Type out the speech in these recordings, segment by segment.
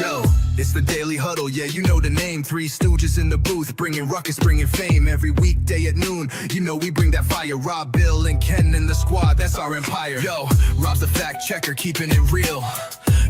Yo, it's the Daily Huddle, yeah, you know the name. Three stooges in the booth, bringing ruckus, bringing fame. Every weekday at noon, you know we bring that fire. Rob, Bill, and Ken and the squad, that's our empire. Yo, Rob's the fact checker, keeping it real.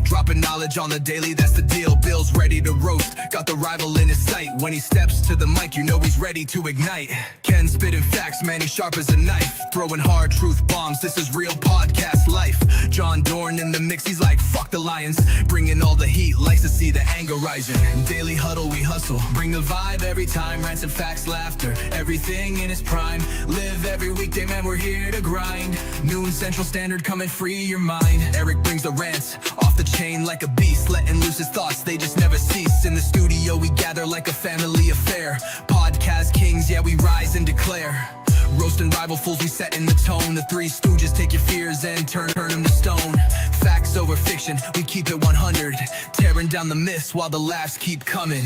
Dropping knowledge on the daily, that's the deal. Bill's ready to roast, got the rival in his sight. When he steps to the mic, you know he's ready to ignite. Ken spitting facts, man, he's sharp as a knife. Throwing hard truth bombs, this is real podcast life. John Dorn in the mix, he's like, fuck the Lions. Bringing all the heat, likes to see the anger rising. Daily Huddle, we hustle, bring the vibe every time. Rants and facts, laughter, everything in its prime. Live every weekday, man, we're here to grind. Noon Central Standard, come and free your mind. Eric brings the rants, off the chain like a beast. Letting loose his thoughts, they just never cease. In the studio, we gather like a family affair. Podcast kings, yeah, we rise and declare. Roasting rival fools, we setting the tone. The Three Stooges take your fears and turn them to stone. Facts over fiction, we keep it 100. Tearing down the myths while the laughs keep coming.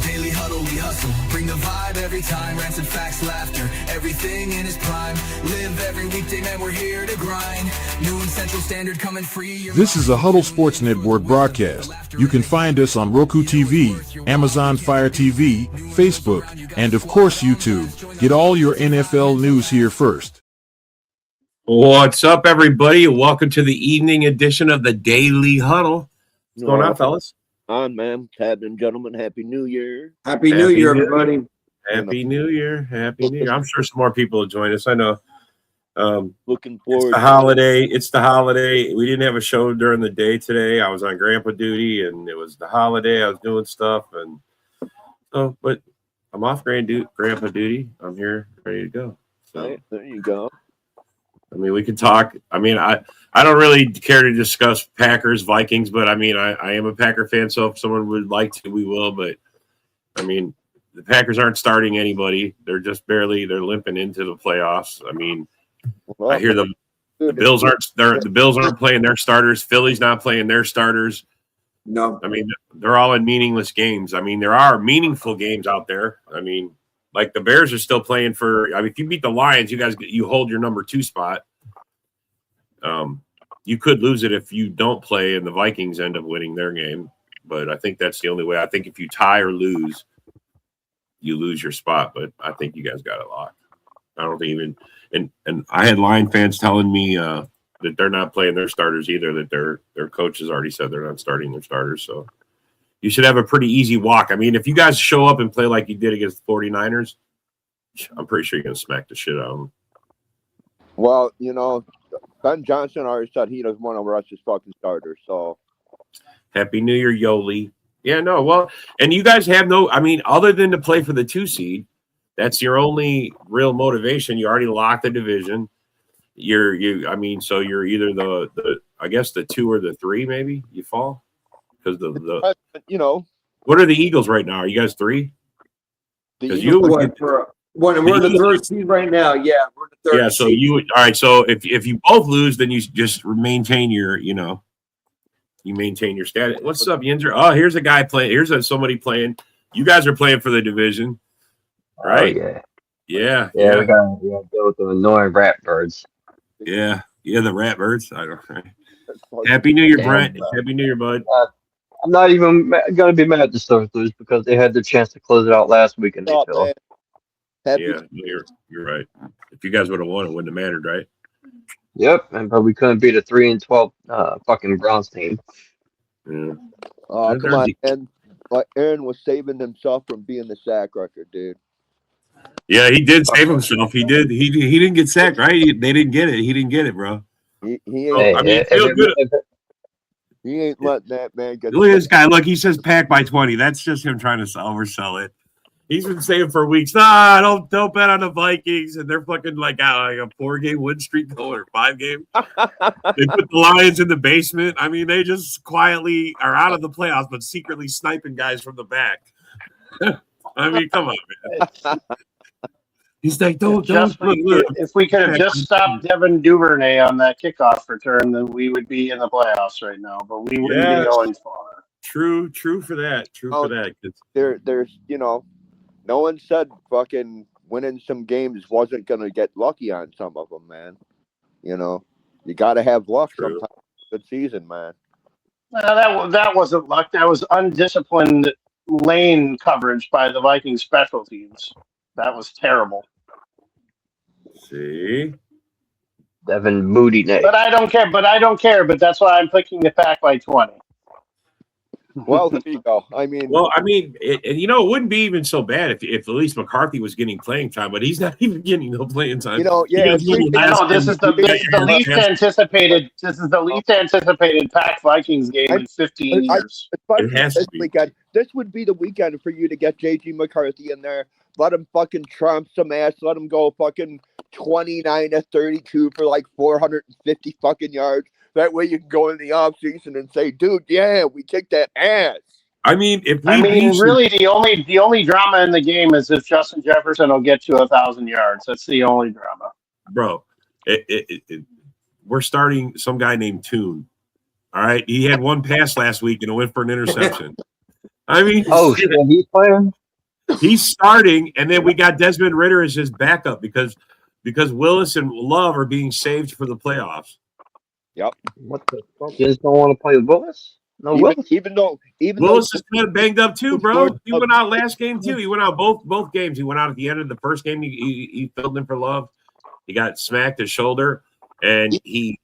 Daily Huddle, we hustle, bring the vibe every time. Rants and facts, laughter, everything in its prime. Live every weekday, man, we're here to grind. Noon Central Standard, come and free your This is a Huddle Sports Network broadcast. You can find us on Roku TV, Amazon Fire TV, Facebook, and of course YouTube. Get all your NFL news here first. What's up, everybody? Welcome to the evening edition of the Daily Huddle. What's going on, fellas? Man, Captain, gentlemen, Happy New Year. Happy New Year, everybody. Happy New Year. Happy New Year. I'm sure some more people will join us. I know. Looking forward. It's the holiday. We didn't have a show during the day today. I was on grandpa duty, and it was the holiday. I was doing stuff, and so, but I'm off grandpa duty. I'm here, ready to go. So right, there you go. I mean, we can talk. I mean, I don't really care to discuss Packers, Vikings, but I mean, I am a Packer fan, so if someone would like to, we will. But I mean, the Packers aren't starting anybody. They're just they're limping into the playoffs. I mean, well, I hear the Bills aren't playing their starters. Philly's not playing their starters. No. I mean, they're all in meaningless games. I mean, there are meaningful games out there. I mean, like the Bears are still playing for. I mean, if you beat the Lions, you hold your number 2 spot. You could lose it if you don't play, and the Vikings end up winning their game. But I think that's the only way. I think if you tie or lose, you lose your spot. But I think you guys got it locked. I don't think even. And I had Lion fans telling me that they're not playing their starters either. That their coach has already said they're not starting their starters. So. You should have a pretty easy walk. I mean, if you guys show up and play like you did against the 49ers, I'm pretty sure you're going to smack the shit out of them. Well, you know, Ben Johnson already said he doesn't want to rush his fucking starters. So, Happy New Year, Yoli. Yeah, no, well, and you guys have other than to play for the 2 seed, that's your only real motivation. You already locked the division. So you're either the 2 or the 3, maybe you fall. Because what are the Eagles right now? Are you guys 3? We're the 3rd seed right now. Yeah, we're the 3rd. Yeah, so seed. All right. So if you both lose, then you just maintain your you maintain your status. What's up, Yinzer? Oh, here's a guy playing. Here's somebody playing. You guys are playing for the division, right? Oh, yeah. We gotta go with the annoying rat birds. Yeah, the rat birds. I don't know. Happy New Year, Brent. Happy New Year, bud. I'm not even going to be mad at the Steelers because they had the chance to close it out last week and they failed. Yeah, you're right. If you guys would have won, it wouldn't have mattered, right? Yep, but we couldn't beat a 3-12 fucking Browns team. Yeah. Oh, come on, man. Like Aaron was saving himself from being the sack record, dude. Yeah, he did save himself. He did. He didn't get sacked, right? They didn't get it. He didn't get it, bro. He ain't. Feel good. He ain't letting that man get. Look at this guy. Look, he says pack by 20. That's just him trying to oversell it. He's been saying for weeks, don't bet on the Vikings, and they're fucking like a 4-game win streak going or 5-game. They put the Lions in the basement. I mean, they just quietly are out of the playoffs, but secretly sniping guys from the back. I mean, come on, man. He's like, don't. If we could have just stopped Devin Duvernay on that kickoff return, then we would be in the playoffs right now. But we wouldn't be going far. True for that. For that. There's no one said fucking winning some games wasn't gonna get lucky on some of them, man. You got to have luck sometimes. Good season, man. That wasn't luck. That was undisciplined lane coverage by the Vikings special teams. That was terrible. See? Devin Moody Nick. But I don't care. But that's why I'm picking the Pack by 20. Well, there you go. I mean, And it wouldn't be even so bad if at least McCarthy was getting playing time, but he's not even getting no playing time. This is the least anticipated. This is the least anticipated Pack Vikings game in 15 years. This would be the weekend for you to get JG McCarthy in there. Let him fucking trump some ass. Let him go fucking 29-32 for like 450 fucking yards. That way you can go in the offseason and say, dude, yeah, we kicked that ass. I mean, really, the only drama in the game is if Justin Jefferson will get to 1,000 yards. That's the only drama, bro. We're starting some guy named Toon. All right, he had one pass last week and it went for an interception. I mean, he's playing. He's starting, and then we got Desmond Ridder as his backup because Willis and Love are being saved for the playoffs. Yep. What the fuck? You just don't want to play with Willis? No, Willis. Even Willis is kind of banged up too, bro. He went out last game too. He went out both games. He went out at the end of the first game. He filled in for Love. He got smacked his shoulder, and he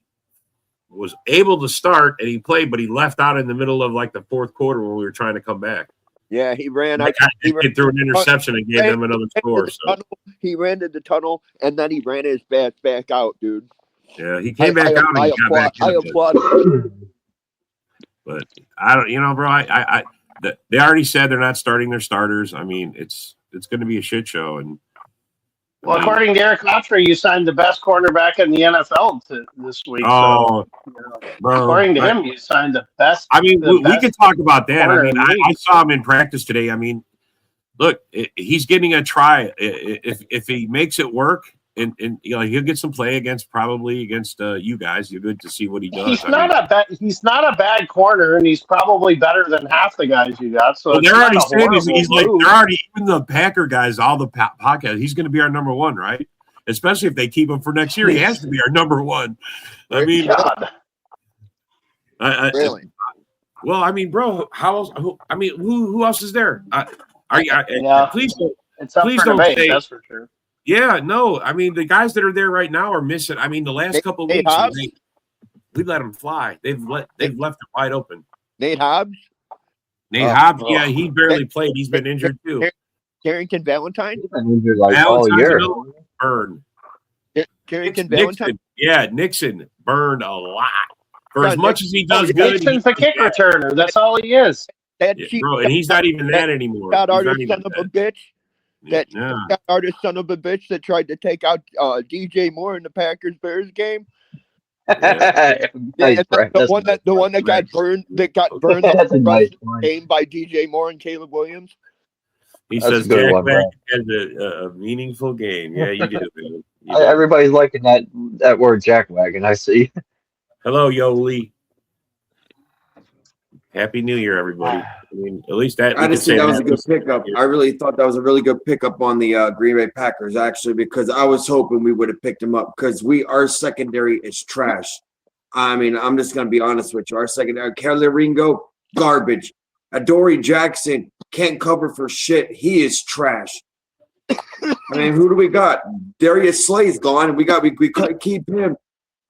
was able to start and he played, but he left out in the middle of like the fourth quarter when we were trying to come back. Yeah, he ran out. He threw an interception and gave them another score. So. He ran to the tunnel and then he ran his back out, dude. Yeah, he came back out and he got back in. I applaud. But I don't, bro. They already said they're not starting their starters. I mean, it's going to be a shit show. And well, according to Eric Autry, you signed the best cornerback in the NFL this week. Oh, bro, according to him, you signed the best. I mean, we could talk about that. I mean, I saw him in practice today. I mean, look, he's getting a try. If he makes it work. And he'll get some play against you guys. You're good to see what he does. He's not a bad corner, and he's probably better than half the guys you got. So they're already saying he's like they're already even the Packer guys, all the podcasts. He's going to be our number one, right? Especially if they keep him for next year, he has to be our number one. I mean, really? Well, I mean, bro, how else? Who else is there? Please don't say that's for sure. Yeah, no. I mean, the guys that are there right now are missing. I mean, the last couple of weeks, we let them fly. They've left it wide open. Nate Hobbs? Yeah, he barely played. He's been injured too. Carrington Valentine? He's been injured like all year. Burned. Carrington Valentine? Yeah, Nixon burned a lot. For as much as he does good. Nixon's a kick returner. That's all he is. Bro, and he's not even that anymore. That artist son of a bitch. That artist son of a bitch that tried to take out DJ Moore in the Packers-Bears game. Yeah. The one that got burned game by DJ Moore and Caleb Williams. He says Jack Wagon has a meaningful game. Yeah, you do. Everybody's liking that word Jack Wagon, I see. Hello, Yoli. Happy New Year, everybody. I mean, at least that. I just think that was a good pickup. I really thought that was a really good pickup on the Green Bay Packers, actually, because I was hoping we would have picked him up because our secondary is trash. I mean, I'm just going to be honest with you. Our secondary, Kelly Ringo, garbage. Adoree Jackson can't cover for shit. He is trash. I mean, who do we got? Darius Slay's gone. We couldn't keep him.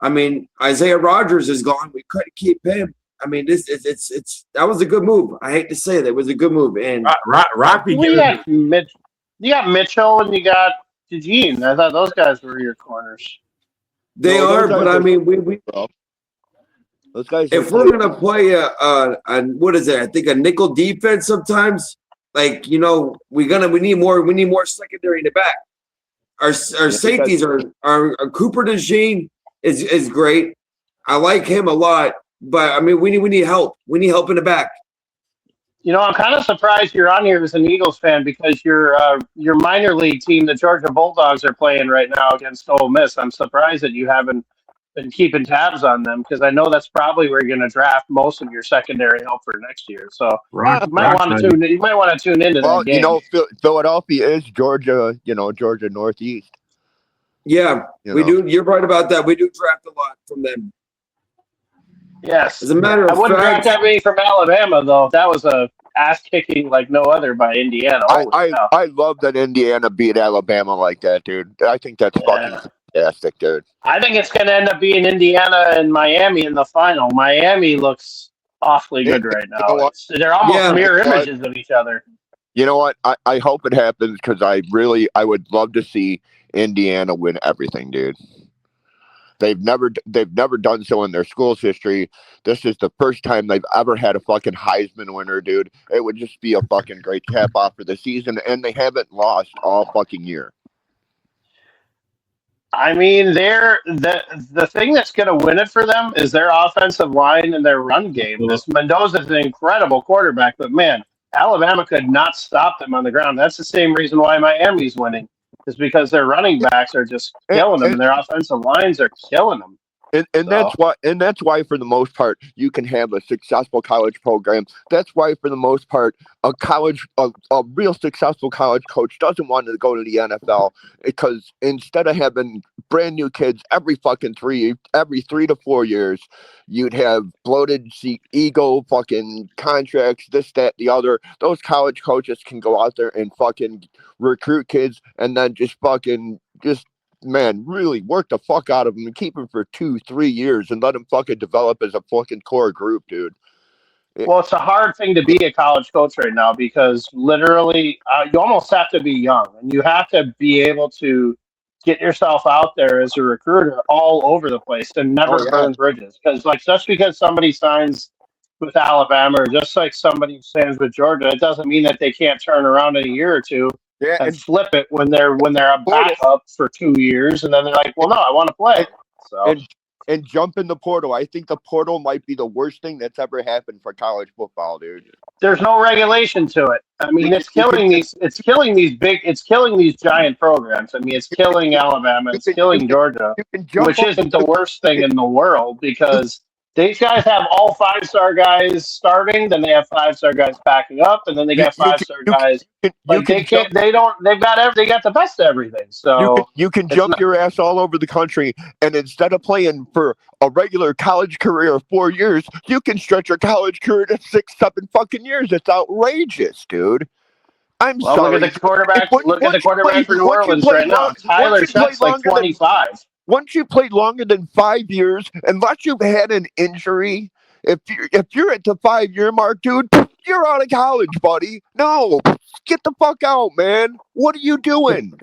I mean, Isaiah Rodgers is gone. We couldn't keep him. I mean, that was a good move. I hate to say that it was a good move. And Rocky, you got Mitchell and you got Eugene. I thought those guys were your corners. They are, but I mean, we those guys. If we're gonna play a what is it? I think a nickel defense sometimes. Like we need more secondary in the back. Our safeties are Cooper DeJean is great. I like him a lot. But I mean, we need help. We need help in the back. I'm kind of surprised you're on here as an Eagles fan because your minor league team, the Georgia Bulldogs, are playing right now against Ole Miss. I'm surprised that you haven't been keeping tabs on them because I know that's probably where you're going to draft most of your secondary help for next year. So you might want to tune into that game. Philadelphia is Georgia. Georgia Northeast. Yeah, we do. You're right about that. We do draft a lot from them. Yes. As a matter I of wouldn't draft fact, that many from Alabama, though. That was a ass kicking like no other by Indiana. Holy cow. I love that Indiana beat Alabama like that, dude. I think that's fucking Yeah. fantastic, dude. I think it's going to end up being Indiana and Miami in the final. Miami looks awfully good right You know now. what? They're almost yeah, mirror What? images of each other. You know what? I hope it happens because I would love to see Indiana win everything, dude. They've never done so in their school's history. This is the first time they've ever had a fucking Heisman winner, dude. It would just be a fucking great cap off for the season, and they haven't lost all fucking year. I mean, the thing that's going to win it for them is their offensive line and their run game. This Mendoza's an incredible quarterback, but man, Alabama could not stop them on the ground. That's the same reason why Miami's winning, is because their running backs are just killing them, and their offensive lines are killing them. And that's why for the most part you can have a successful college program. That's why for the most part a real successful college coach doesn't want to go to the NFL, because instead of having brand new kids every 3 to 4 years, you'd have bloated ego fucking contracts, this, that, the other. Those college coaches can go out there and fucking recruit kids and then man, really work the fuck out of them and keep them for 2-3 years and let them fucking develop as a fucking core group, dude. Well, it's a hard thing to be a college coach right now because literally you almost have to be young and you have to be able to get yourself out there as a recruiter all over the place and never burn bridges. Because just because somebody signs with Alabama or just like somebody signs with Georgia, it doesn't mean that they can't turn around in a year or two and flip it when they're a backup for 2 years, and then they're like, well, no, I want to play. So and jump in the portal. I think the portal might be the worst thing that's ever happened for college football, dude. There's no regulation to it. I mean, it's killing these giant programs. I mean, it's killing Alabama, it's killing Georgia, which isn't the worst thing in the world because these guys have all 5-star guys starting, then they have 5-star guys backing up, and then they got 5-star guys. They got the best of everything. So you can jump your ass all over the country, and instead of playing for a regular college career of 4 years, you can stretch your college career to 6-7 fucking years. It's outrageous, dude. I'm sorry. Look at the quarterback. Look at the quarterback for New Orleans right now. Tyler Shutt's like 25. Once you played longer than 5 years, unless you've had an injury, if you're at the 5-year mark, dude, you're out of college, buddy. No, get the fuck out, man. What are you doing?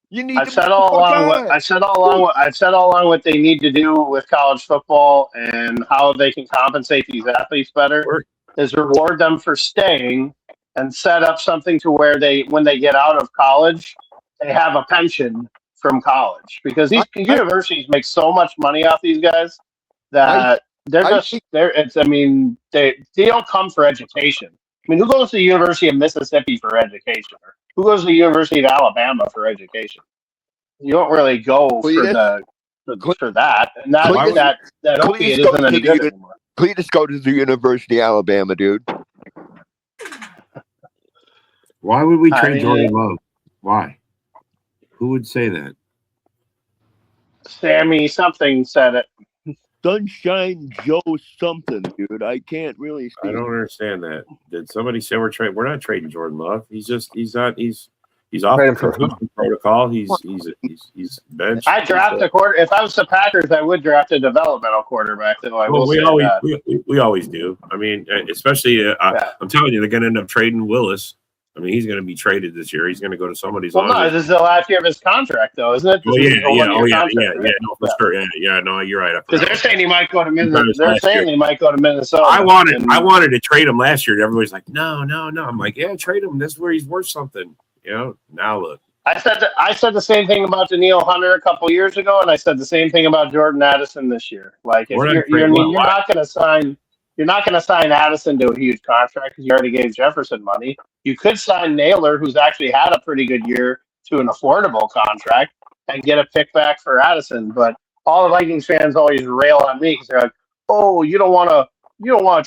You need. I've said all along what they need to do with college football and how they can compensate these athletes better is reward them for staying and set up something to where when they get out of college, they have a pension from college, because these universities make so much money off these guys that they don't come for education. I mean, who goes to the University of Mississippi for education? Or who goes to the University of Alabama for education? You don't really go for that, and that opiate isn't any good anymore. Please go to the University of Alabama, dude. Why would we trade Jordan Love? Why? Who would say that? Sammy something said it. Sunshine Joe something, dude. I can't really see. I don't understand that. Did somebody say we're not trading Jordan Love? He's off the concussion protocol. He's benched. I draft a quarter. If I was the Packers, I would draft a developmental quarterback. Though we always do. I mean, especially I'm telling you, they're going to end up trading Willis. I mean, he's going to be traded this year. He's going to go to somebody's. Well, no, this is the last year of his contract, though, isn't it? No, for sure. Yeah, no, you're right. Because they're saying he might go to Minnesota. I wanted to trade him last year. Everybody's like, no. I'm like, yeah, trade him. This is where he's worth something. Now look. I said the same thing about Danielle Hunter a couple years ago, and I said the same thing about Jordan Addison this year. Like, if you're not going to sign. You're not going to sign Addison to a huge contract because you already gave Jefferson money. You could sign Naylor, who's actually had a pretty good year, to an affordable contract and get a pick back for Addison. But all the Vikings fans always rail on me because they're like, "Oh, you don't want to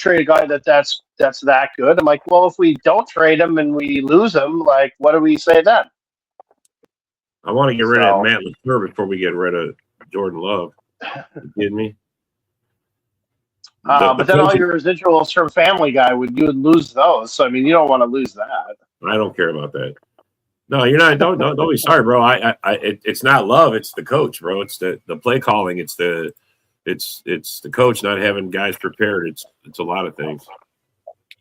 trade a guy that's that good." I'm like, "Well, if we don't trade him and we lose him, like, what do we say then?" I want to get rid of Matt LaFleur before we get rid of Jordan Love. You kidding me? But then all your residuals from Family Guy you would lose those. So I mean, you don't want to lose that. I don't care about that. No, you're not. Don't be sorry, bro. It's not love. It's the coach, bro. It's the play calling. It's the coach not having guys prepared. It's a lot of things.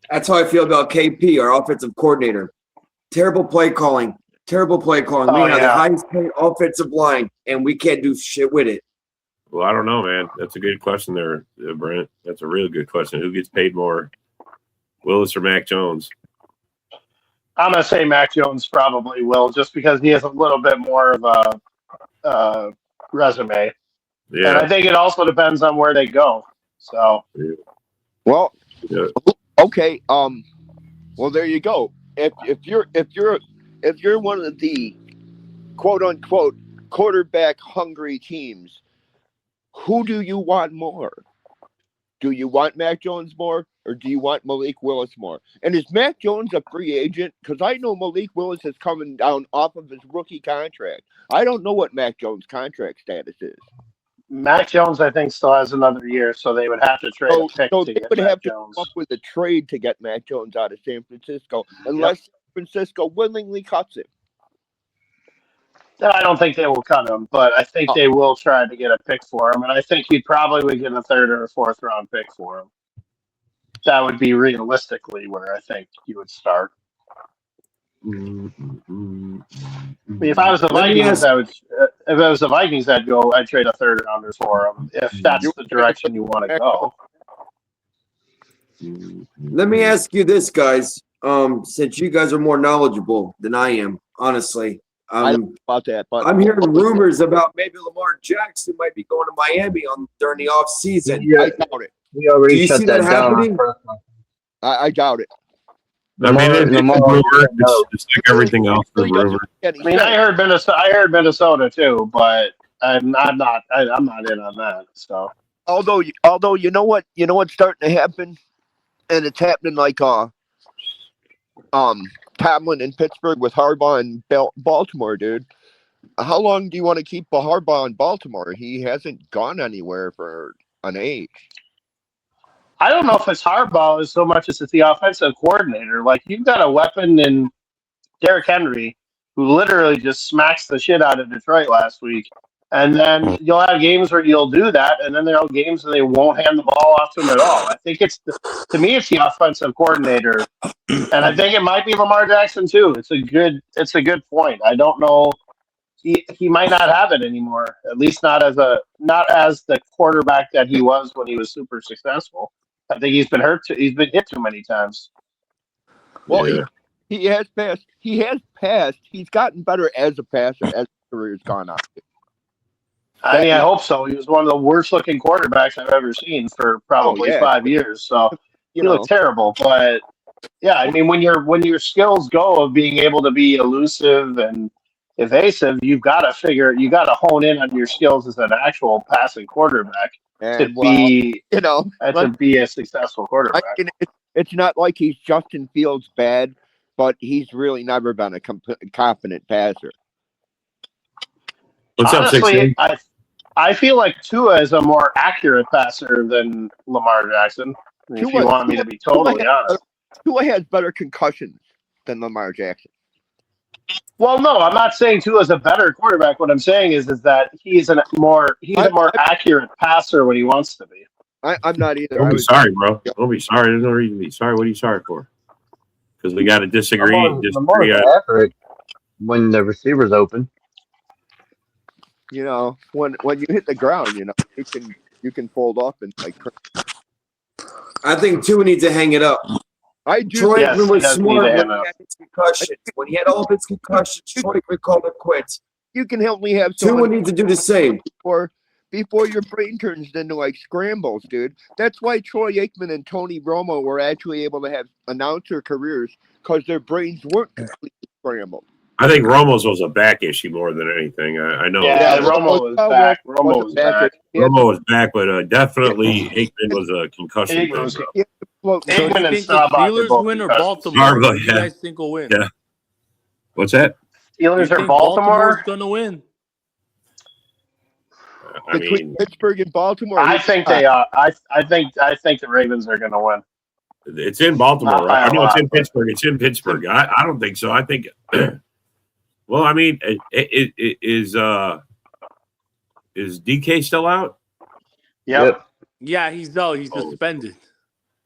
That's how I feel about KP, our offensive coordinator. Terrible play calling. Terrible play calling. Oh, we have yeah. the highest paid offensive line, and we can't do shit with it. Well, I don't know, man. That's a good question there, Brent. That's a really good question. Who gets paid more, Willis or Mac Jones? I'm gonna say Mac Jones probably will, just because he has a little bit more of a resume. Yeah. And I think it also depends on where they go. So. Well, Yeah. okay. Well, there you go. If you're one of the quote unquote quarterback hungry teams, who do you want more? Do you want Mac Jones more, or do you want Malik Willis more? And is Mac Jones a free agent? Because I know Malik Willis is coming down off of his rookie contract. I don't know what Mac Jones' contract status is. Mac Jones, I think, still has another year, so they would have to trade a pick So to they get would Mac have to Jones. come up with a trade to get Mac Jones out of San Francisco, unless San Francisco willingly cuts him. I don't think they will cut him, but I think they will try to get a pick for him, and I think you probably would get a third or a fourth round pick for him. That would be realistically where I think you would start. I mean, if I was the Vikings, I'd trade a third rounder for him if that's the direction you want to go. Let me ask you this, guys. Since you guys are more knowledgeable than I am, honestly. I don't know about that, but I'm hearing rumors about maybe Lamar Jackson might be going to Miami during the off season. Yeah. I doubt it. We already Do you shut see that that down. happening? I doubt it. I mean, it's Lamar- a rumor. It's like everything else. The rumor. I mean, I heard Minnesota too, but I'm not in on that. So Although you know what's starting to happen, and it's happening like Tomlin in Pittsburgh with Harbaugh in Baltimore, dude. How long do you want to keep Harbaugh in Baltimore? He hasn't gone anywhere for an age. I don't know if it's Harbaugh as so much as it's the offensive coordinator. Like, you've got a weapon in Derrick Henry, who literally just smacks the shit out of Detroit last week. And then you'll have games where you'll do that, and then there'll be games where they won't hand the ball off to him at all. I think to me, it's the offensive coordinator, and I think it might be Lamar Jackson too. It's a good point. I don't know. He might not have it anymore. At least not as the quarterback that he was when he was super successful. I think he's been hurt. He's been hit too many times. Well, Yeah. he has passed. He has passed. He's gotten better as a passer as his career's gone on. I mean, I hope so. He was one of the worst looking quarterbacks I've ever seen for probably 5 years. So he looked terrible. But yeah, I mean, when your skills go of being able to be elusive and evasive, you've got to hone in on your skills as an actual passing quarterback to be a successul quarterback. It's not like he's Justin Fields bad, but he's really never been a confident passer. What's up, Honestly, I feel like Tua is a more accurate passer than Lamar Jackson. If you want me to be totally honest, Tua has better concussions than Lamar Jackson. Well, no, I'm not saying Tua is a better quarterback. What I'm saying is that he's a more accurate passer when he wants to be. I'm not either. Don't be sorry, bro. Don't be sorry. There's no reason to be sorry. What are you sorry for? Because we got to disagree. Lamar's accurate when the receiver's open. You know, when you hit the ground, you can fold up and like. I think Tua needs to hang it up. I do. Troy Yes, was he does smart need to when hang he up. had his concussions. When he had all of his concussions, Troy could call it quits. You can help me have so Tua many needs to do the same. before your brain turns into like scrambles, dude. That's why Troy Aikman and Tony Romo were actually able to have announcer careers, because their brains weren't completely scrambled. I think Romo's was a back issue more than anything. I know. Yeah, Romo was back. Romo was back. Romo was back, but definitely Aikman was a concussion. Aikman thing. was- So do you think the Steelers win or Baltimore? Starbucks, Who do you guys think will win? Yeah. What's that? Steelers You or think Baltimore? Baltimore's gonna win? between Pittsburgh and Baltimore. I think they are. I think the Ravens are going to win. It's in Baltimore, right? I know it's in Pittsburgh. It's in Pittsburgh. I don't think so. I think. Well, I mean, is DK still out? Yep. Yeah, he's out. He's suspended.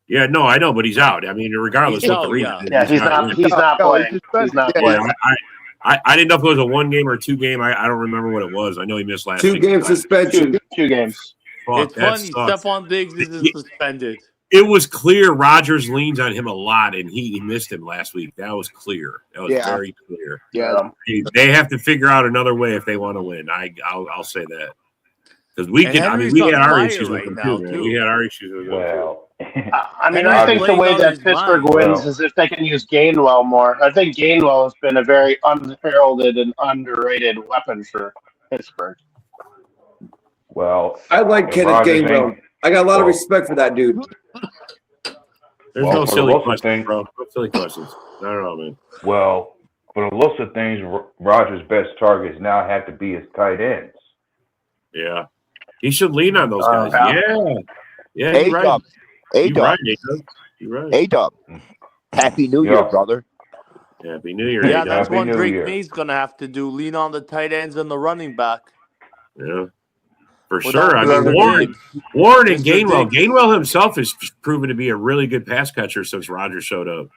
Yeah, no, I know, but he's out. I mean, regardless He's of what the out, reason yeah. is, He's not playing. He's not playing. I didn't know if it was a 1 game or 2 game. I don't remember what it was. I know he missed last 2 game suspension. 2 games. Fuck, It's funny. Stephon Diggs isn't suspended. It was clear Rodgers leans on him a lot, and he missed him last week. That was clear. That was very clear. Yeah. They have to figure out another way if they want to win. I'll say that. Because we had our issues with him too. We had our issues with him. Well, I think the way that Pittsburgh wins is if they can use Gainwell more. I think Gainwell has been a very unheralded and underrated weapon for Pittsburgh. Well, I like Kenneth Gainwell. I got a lot of respect for that dude. There's no silly questions, bro. No silly questions. I don't know, man. Well, for the looks of things, Rodgers' best targets now have to be his tight ends. Yeah. He should lean on those guys. Yeah, you're right. You're right. A-Dub. Happy New Year, brother. Happy New Year. Yeah, that's Happy what New Drake Year. May's going to have to do. Lean on the tight ends and the running back. Yeah. For Without sure. I mean, Mr. Warren and Mr. Gainwell. Diggs. Gainwell himself has proven to be a really good pass catcher since Rodgers showed up.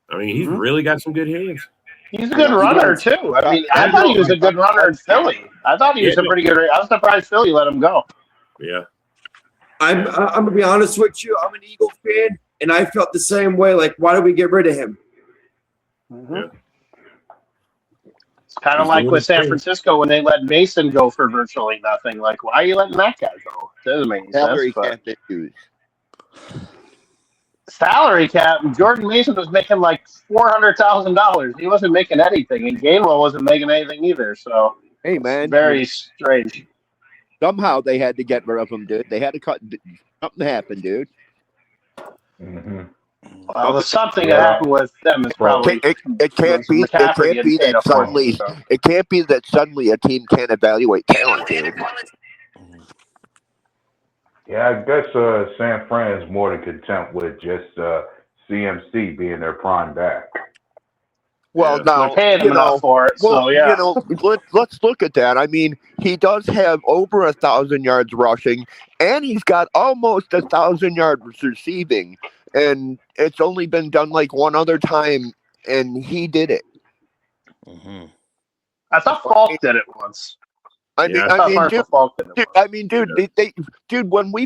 I mean, he's really got some good hands. He's a good runner, too. I mean, I thought he was a good runner in Philly. I thought he was a pretty good. I was surprised Philly let him go. Yeah. I'm going to be honest with you. I'm an Eagle fan, and I felt the same way. Like, why did we get rid of him? Yeah. It's kind of like with San Francisco when they let Mason go for virtually nothing. Like, why are you letting that guy go? Doesn't make any Salary sense. cap issues. Salary cap. Jordan Mason was making like $400,000. He wasn't making anything, and Gainwell wasn't making anything either. So, hey man, very strange. Somehow they had to get rid of him, dude. They had to cut. Something happened, dude. Mm-hmm. Well, something that happened with them is probably It can't be that suddenly. It can't be that suddenly a team can't evaluate talent, dude. Yeah, I guess San Fran is more than content with just CMC being their prime back. Well, now they're paying him enough for it. Well, so yeah, let's look at that. I mean, he does have over 1,000 yards rushing, and he's got almost 1,000 yards receiving, and it's only been done like one other time, and he did it. Mm-hmm. I thought Falk did it once. Dude, when we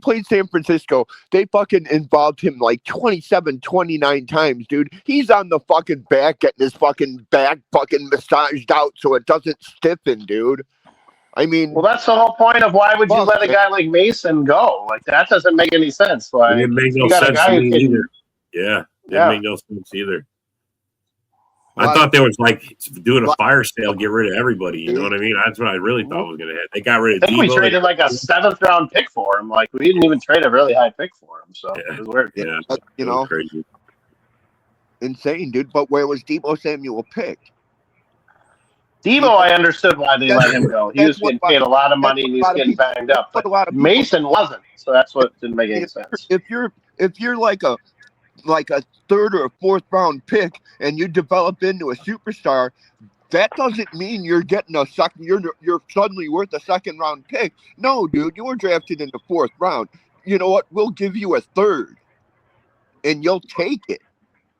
played San Francisco, they fucking involved him like 27, 29 times, dude. He's on the fucking back, getting his fucking back fucking massaged out so it doesn't stiffen, dude. I mean, well, that's the whole point of why would you let a guy like Mason go? Like that doesn't make any sense. Like it didn't make no sense to me either. Yeah, didn't make no sense either. I thought there was like doing a fire sale, get rid of everybody. You know what I mean? That's what I really thought was going to happen. They got rid of I think Debo. we traded like a 7th round pick for him. Like we didn't even trade a really high pick for him. So it was weird. Yeah, you know, crazy. Insane, dude. But where was Debo Samuel picked? Debo, I understood why they let him go. He was getting paid a lot of money and he was getting banged up. But Mason wasn't, so that's what didn't make any sense. If you're like a 3rd or 4th round pick and you develop into a superstar, that doesn't mean you're getting a second. You're suddenly worth a 2nd round pick. No, dude, you were drafted in the 4th round. You know what? We'll give you a 3rd, and you'll take it.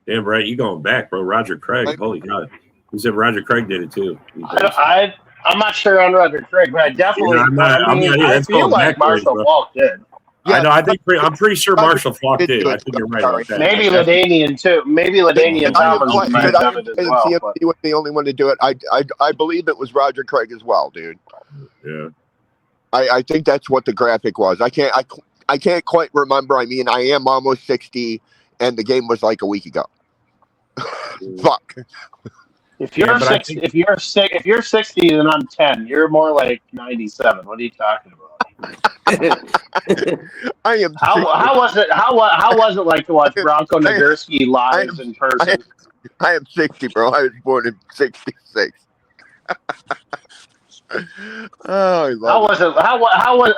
Damn right, you going back, bro? Roger Craig, holy God! He said Roger Craig did it too. I'm not sure on Roger Craig, but I definitely. I feel like Marshall Falk did. Yeah, I know. I'm pretty sure Marshall Falk did. I think you're right about that. Maybe LaDainian too. Maybe LaDainian Thomas might have done it as well. He was the only one to do it. I believe it was Roger Craig as well, dude. Yeah. I think that's what the graphic was. I can't quite remember. I mean, I am almost 60, and the game was like a week ago. Fuck. If you're 60 and I'm 10, you're more like 97. What are you talking about? I am. How was it? How was it like to watch Bronco Nagurski live in person? I am 60, bro. I was born in '66. Oh, I How love was it?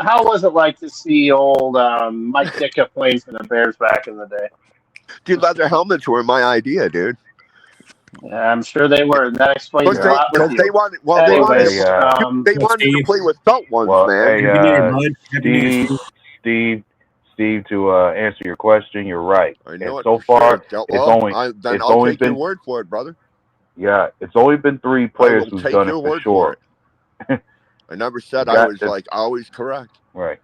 How was it like to see old Mike Ditka playing for the Bears back in the day? it. Dude, leather helmets were my idea, dude. Yeah, I'm sure they were. That explains a lot with Because they you. wanted, well, Anyways, they wanted to Steve. play with felt ones, Well, man. hey, Happy New Year, bud. Happy New Year, Steve, Steve. Steve, to answer your question, you're right. I And know it so for far, sure. it's Well, only then it's I'll only take your been word for it, brother. it's only been 3 I players will who's take done it your for word for sure. it. I never said You I got was this like always correct. right.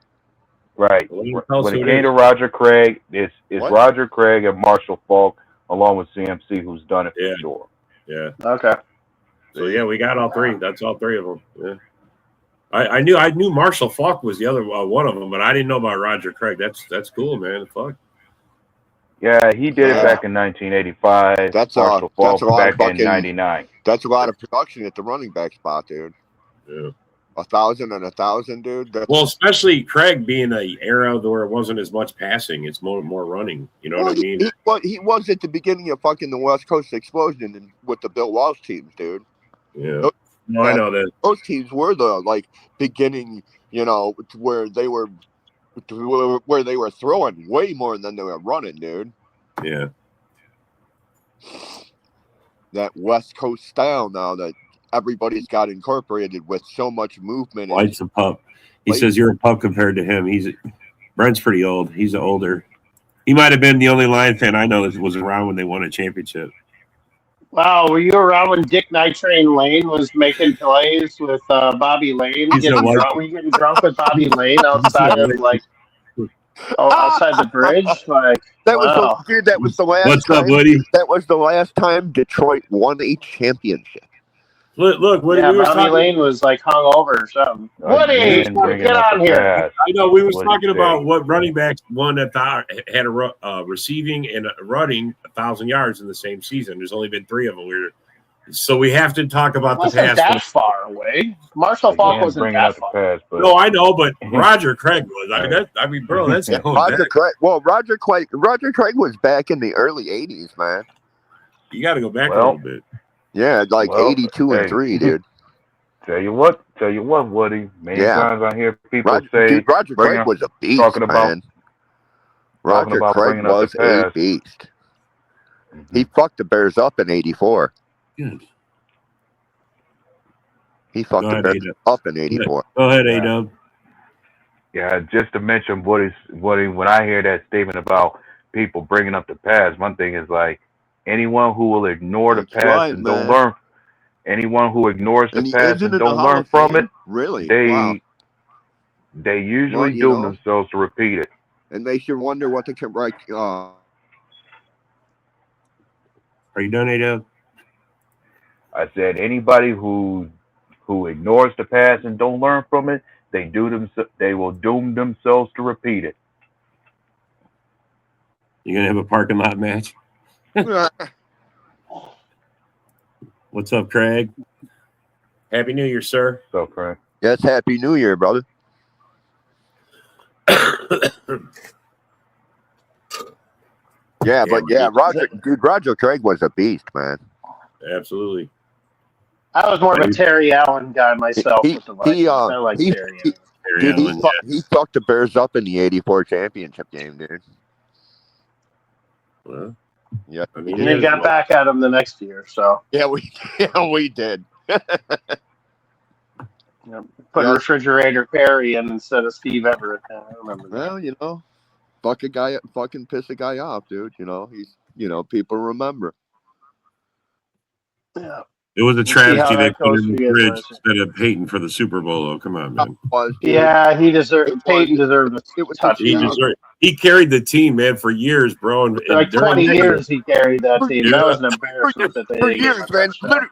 Well, you tell us When who it it came is. to Roger Craig, it's What? Roger Craig and Marshall Falk, along with CMC, who's done it for Yeah. sure. Yeah. okay. So yeah, we got all three. That's all three of them. Yeah. I knew Marshall Falk was the other one of them, but I didn't know about Roger Craig. That's cool, man. Fuck. Yeah, he did it Yeah. back in 1985. That's Marshall a Falk lot of back in fucking. '99. That's a lot of production at the running back spot, dude. Yeah. 1,000 and 1,000, dude. That's, Well, especially Craig being an era where it wasn't as much passing; it's more running. You know what I mean? he was at the beginning of fucking the West Coast explosion with the Bill Walsh teams, dude. Yeah. Those, No, I know that. those teams were the like beginning, where they were throwing way more than they were running, dude. Yeah. That West Coast style now that everybody's got incorporated with so much movement. White's a pup. He says you're a pup compared to him. Brent's pretty old. He's older. He might have been the only Lion fan I know that was around when they won a championship. Wow, were you around when Dick Night Train Lane was making plays with Bobby Lane? He said Getting what? drunk? Were you getting drunk with Bobby Lane outside of outside the bridge? Like That wow. that was the last What's time. up, Woody? That was the last time Detroit won a championship. Look, Woody. Yeah, We were Bobby talking. Lane was like hungover or something. Woody, Again, bringing get up on the here. past. You know, we was What did talking he say? about what running backs won had a receiving and running 1,000 yards in the same season. There's only been 3 of them. So we have to talk about the Wasn't past. that far away? Marshall Falk Again, wasn't bringing that up the far. past, but No, I know, but Roger Craig was. I mean, bro, that's going Roger back. Craig. Well, Roger Craig was back in the early '80s, man. You got to go back a Well, little bit. Yeah, like well, 82 and hey. 3, dude. Tell you what, Woody. Many Yeah. times I hear people Roger say, Craig bringing up- was a beast, talking about- man. Roger about Craig bringing up was the a past. beast. He fucked the Bears up in '84. Good. He fucked Go the ahead, Bears A-Dub. up in '84. Go ahead, Yeah. A-Dub. Yeah, just to mention Woody, when I hear that statement about people bringing up the past, one thing is like anyone who will ignore the That's past right, and man. don't learn, anyone who ignores the And he past isn't and in the don't Hall learn of from Fame? it, Really? they Wow. they usually Well, you doom know. themselves to repeat it. It makes you wonder what they can write. Are you done, A-Dub? I said anybody who ignores the past and don't learn from it, they will doom themselves to repeat it. You gonna have a parking lot match? What's up, Craig? Happy New Year, sir. So, Craig. Yes, Happy New Year, brother. Yeah, but yeah, Roger Craig was a beast, man. Absolutely. I was more of a Terry Allen guy myself with the Vikings. I like Terry Allen. Dude, he fucked the Bears up in the '84 championship game, dude. Well, yeah, I mean, they got back at him the next year, so yeah, we did. Put Refrigerator Perry in instead of Steve Everett. I remember that. Well, fucking piss a guy off, dude. People remember. Yeah. It was a travesty they put him in the fridge instead of Peyton for the Super Bowl. Oh, come on, man. Yeah, Peyton deserved a touchdown. He carried the team, man, for years, bro. And like 20 years he carried that team. That was an embarrassment that they for years, man.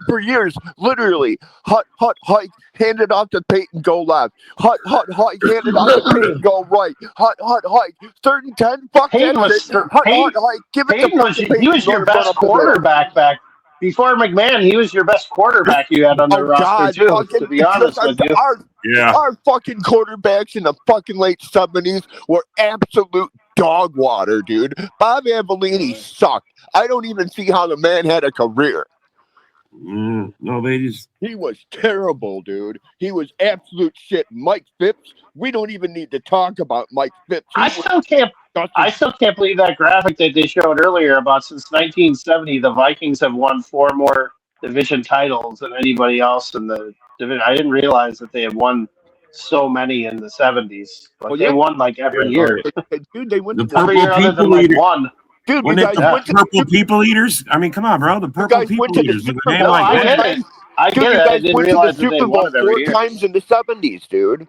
For years, literally. Hut, hike, hand it off to Peyton, go left. Hut, hike, hand it off to Peyton, go right. Hut, hike, 3rd and 10. Fuck Peyton that was, shit. Hut, hike, give it Peyton to was, Peyton. He was your best quarterback back. Before McMahon, he was your best quarterback you had on the roster, too, to be honest with you. Our fucking quarterbacks in the fucking late 70s were absolute dog water, dude. Bob Avellini sucked. I don't even see how the man had a career. No, they just He was terrible, dude. He was absolute shit. Mike Phipps, we don't even need to talk about Mike Phipps. I still can't believe that graphic that they showed earlier about since 1970 the Vikings have won 4 more division titles than anybody else in the division. I didn't realize that they had won so many in the 70s. Like Well, they yeah. won like every year. Dude, they went the to the Every purple year other than people like eater. one. dude. You Wasn't it guys the went to purple people eaters? I mean, come on, bro. The you purple guys people went to the eaters with a Super name Bowl No, like I four that. get it. times. I Dude, get you it. I guys didn't went to the realize that they Super Bowl won it every 4 year. times in the 70s, dude.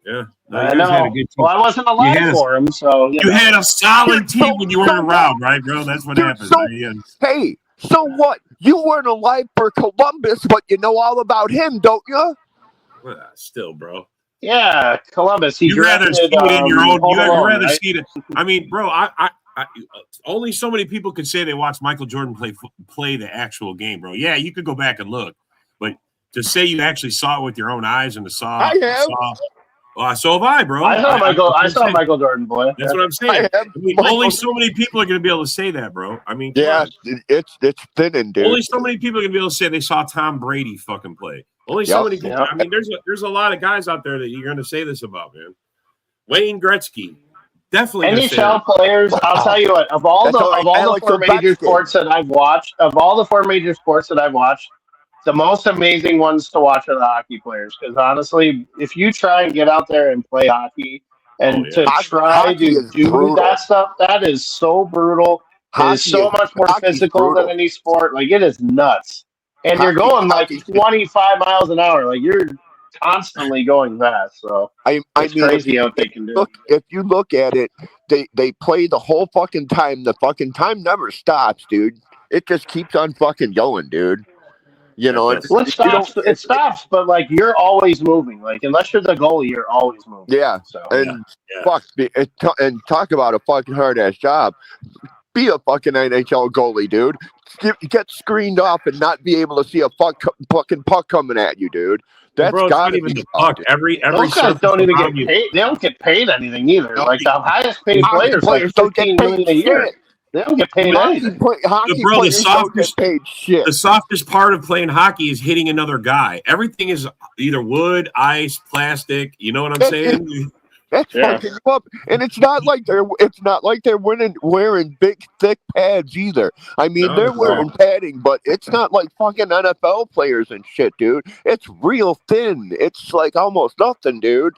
Yeah, no, I you guys had a know. good Well, team. I wasn't You alive had a, for him, so you you know. had a solid team So, when you weren't so what? around, right, bro? That's what Dude, happens. so Man. hey, so what? You weren't alive for Columbus, but you know all about him, don't you? Well, still, bro. Yeah, Columbus. He You rather see directed it in your own. Home You Alone, rather right? see it. I mean, bro. I only so many people could say they watched Michael Jordan play the actual game, bro. Yeah, you could go back and look, but to say you actually saw it with your own eyes and I have. so have I, bro. I saw Michael. I that's saw what I'm saying. Michael Jordan play. That's what I'm I saying. have. I mean, only so many people are going to be able to say that, bro. I mean, come Yeah, on. it's thinning, dude. Only so many people are going to be able to say they saw Tom Brady fucking play. Only so Yep. many people. Yep. I mean, there's a lot of guys out there that you're going to say this about, man. Wayne Gretzky, definitely going to say that. NHL players, I'll tell you what. Of all That's the all right. of all the Alex 4 major Ovechkin. sports that I've watched, the most amazing ones to watch are the hockey players. Because honestly, if you try and get out there and play hockey and yeah. to try Hockey to is do brutal. that stuff, that is so brutal. It is so much more hockey's physical than brutal. any sport. Like it is nuts. And you're going like Hockey. 25 miles an hour. Like you're constantly going fast. So I it's mean, crazy what they can do. if you look at it, they play the whole fucking time. The fucking time never stops, dude. It just keeps on fucking going, dude. You know, That's- Well, it you don't. stops. It stops, but like you're always moving. Like unless you're the goalie, you're always moving. Yeah, So and yeah. fuck, and talk about a fucking hard ass job. Be a fucking NHL goalie, dude. Get screened off and not be able to see a fucking puck coming at you, dude. That's bro, it's gotta not even be the puck. tough, Every those guys surface don't even around get you. paid. They don't get paid anything either. No, Like the highest paid hockey players, like players don't get 15 paid million a year. shit. They don't get paid anything. Hockey Bro, the players don't get softest- paid shit. The softest part of playing hockey is hitting another guy. Everything is either wood, ice, plastic. You know what I'm saying? That's Yeah. fucking you up, and it's not like they're wearing big thick pads either. I mean, No, they're no. wearing padding, but it's not like fucking NFL players and shit, dude. It's real thin. It's like almost nothing, dude.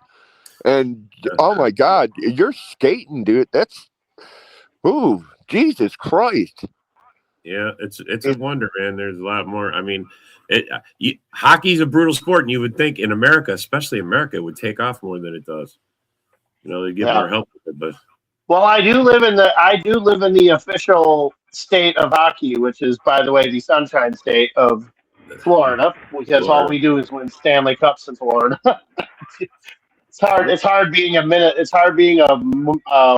And oh my god, you're skating, dude. That's ooh, Jesus Christ. Yeah, it's a wonder, man. There's a lot more. I mean, hockey's a brutal sport, and you would think in America, especially America, it would take off more than it does. You know, they get more help with it, but Well, I do live in the official state of hockey, which is, by the way, the Sunshine State of Florida, because all we do is win Stanley Cups in Florida. It's hard. It's hard being a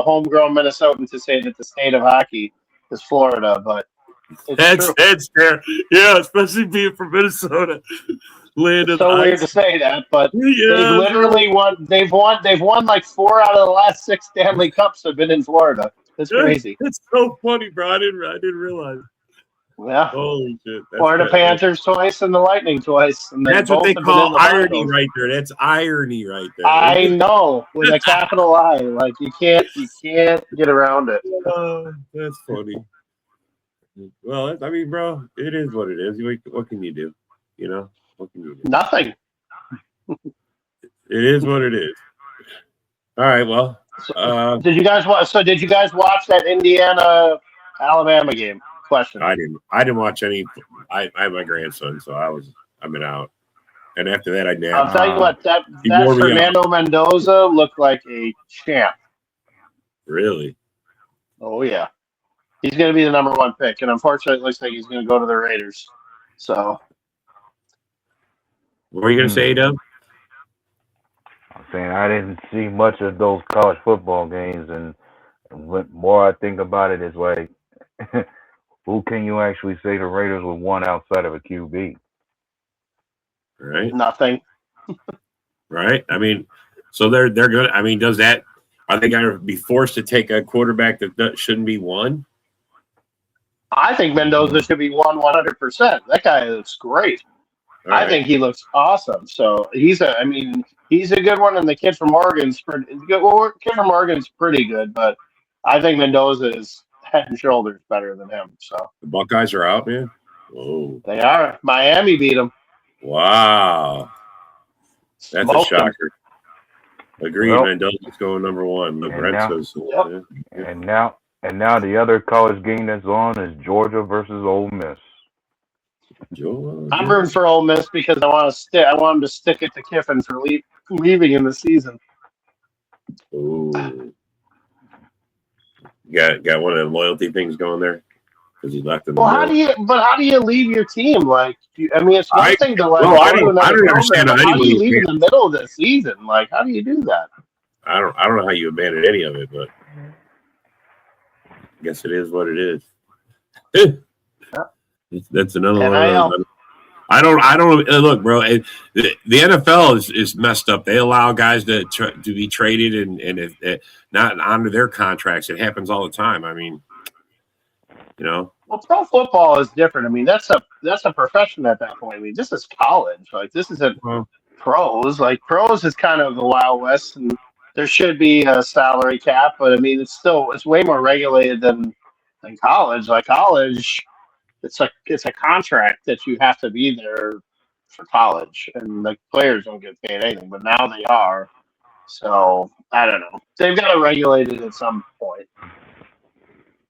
homegrown Minnesotan to say that the state of hockey is Florida, but it's true. that's fair. Yeah, especially being from Minnesota, land of So the weird ice. to say that, but Yeah, they've literally won. They've won like 4 out of the last 6 Stanley Cups have been in Florida. That's crazy. It's so funny, bro. I didn't realize. Yeah. Holy shit! Florida Panthers twice and the Lightning twice. And That's what both they have been in call the irony finals. right there. That's irony right there. I know, with a capital I. Like you can't get around it. That's funny. Well, I mean, bro, it is what it is. What can you do? You know, what can you do? Nothing. It is what it is. All right. Well, Did you guys watch? So did you guys watch that Indiana Alabama game? Question. I didn't watch any. I have my grandson, so I've been out. And after that, I napped. I'll tell you what, that wore me Fernando Mendoza looked like a champ. Really? Oh yeah, he's going to be the number 1 pick, and unfortunately, it looks like he's going to go to the Raiders. So, What were you going to say, Dub? I'm saying I didn't see much of those college football games, and the more I think about it, it's like, who can you actually say the Raiders would want outside of a QB? Right. nothing. Right. I mean, so they're good. I mean, are they going to be forced to take a quarterback that shouldn't be one? I think Mendoza should be 100%. That guy looks great. All I right. think he looks awesome. So he's a good one, and the kid from Oregon's pretty good. Well, kid from Oregon's pretty good, but I think Mendoza is head and shoulders better than him. So The Buckeyes are out, man. Whoa. they are. Miami beat them. Wow. That's a Smoked 'em. shocker. Agreed, Well, Mendoza's going number one. Look, and Brett now- says so. Yep. Yeah. And now the other college game that's on is Georgia versus Ole Miss. I'm rooting for Ole Miss because I want them to stick it to Kiffin for leaving in the season. Ooh. Got one of the loyalty things going there because he left in the Well, how do you leave your team? Like, it's one thing to like. I don't understand program, how how do you anybody leave in the middle of the season? Like, how do you do that? I don't know how you abandon any of it, but I guess it is what it is. That's another one. I don't look, bro. The NFL is messed up. They allow guys to be traded and if not under their contracts. It happens all the time. I mean, Well, pro football is different. I mean, that's a profession at that point. I mean, this is college. Like, this isn't pros. Like, pros is kind of the Wild West, and there should be a salary cap. But I mean, it's way more regulated than college. Like college. It's a contract that you have to be there for college, and the players don't get paid anything, but now they are. So I don't know. They've got to regulate it at some point.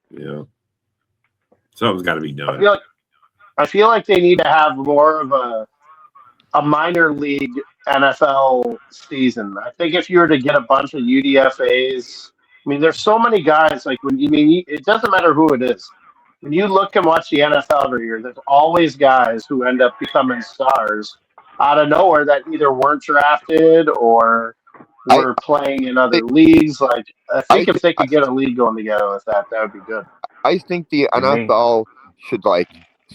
Yeah, something's got to be done. I feel like they need to have more of a minor league NFL season. I think if you were to get a bunch of UDFAs, I mean, there's so many guys. Like it doesn't matter who it is. When you look and watch the NFL every year, there's always guys who end up becoming stars out of nowhere that either weren't drafted or were playing in other leagues. Like, I think if they could get a league going together with that would be good. I think the NFL should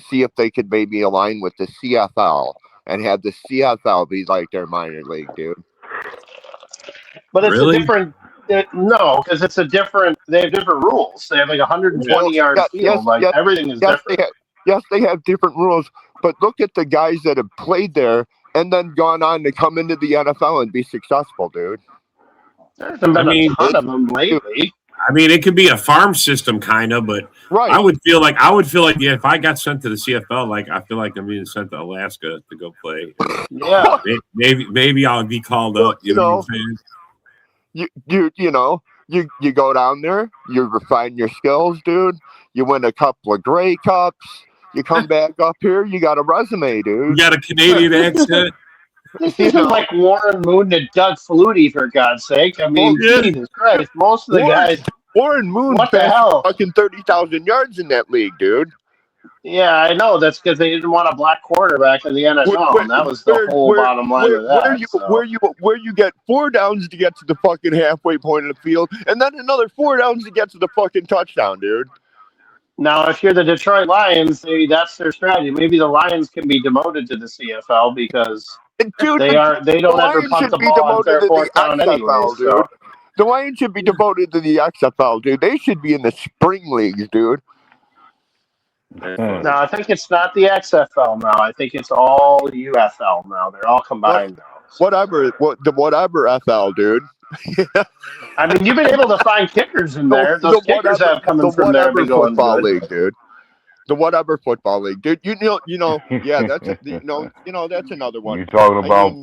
see if they could maybe align with the CFL and have the CFL be like their minor league, dude. But it's a different. No, because it's they have different rules. They have like 120-yard field. Everything is different. They have different rules. But look at the guys that have played there and then gone on to come into the NFL and be successful, dude. There hasn't been a ton of them lately. I mean, it could be a farm system, kind of, but I would feel like if I got sent to the CFL, like I feel like I'm being sent to Alaska to go play. Yeah, maybe I'll be called up. You know what I'm saying? You go down there, you refine your skills, dude. You win a couple of Grey Cups. You come back up here, you got a resume, dude. You got a Canadian accent. This isn't like Warren Moon and Doug Flutie, for God's sake. I mean, Jesus Christ. Most of the guys. Warren Moon what the hell? Fucking 30,000 yards in that league, dude. Yeah, I know. That's because they didn't want a black quarterback in the NFL, and that was the whole bottom line of that. Where you get 4 downs to get to the fucking halfway point of the field, and then another 4 downs to get to the fucking touchdown, dude. Now, if you're the Detroit Lions, maybe that's their strategy. Maybe the Lions can be demoted to the CFL because they don't ever punt the ball on their fourth down anyway. Dude. The Lions should be devoted to the XFL, dude. They should be in the spring leagues, dude. No, I think it's not the XFL now. I think it's all UFL now. They're all combined now. So. Whatever FL, dude. I mean, you've been able to find kickers in there. Those kickers have coming from there. The football league, dude. The whatever football league, dude. Yeah, that's that's another one. You're talking about?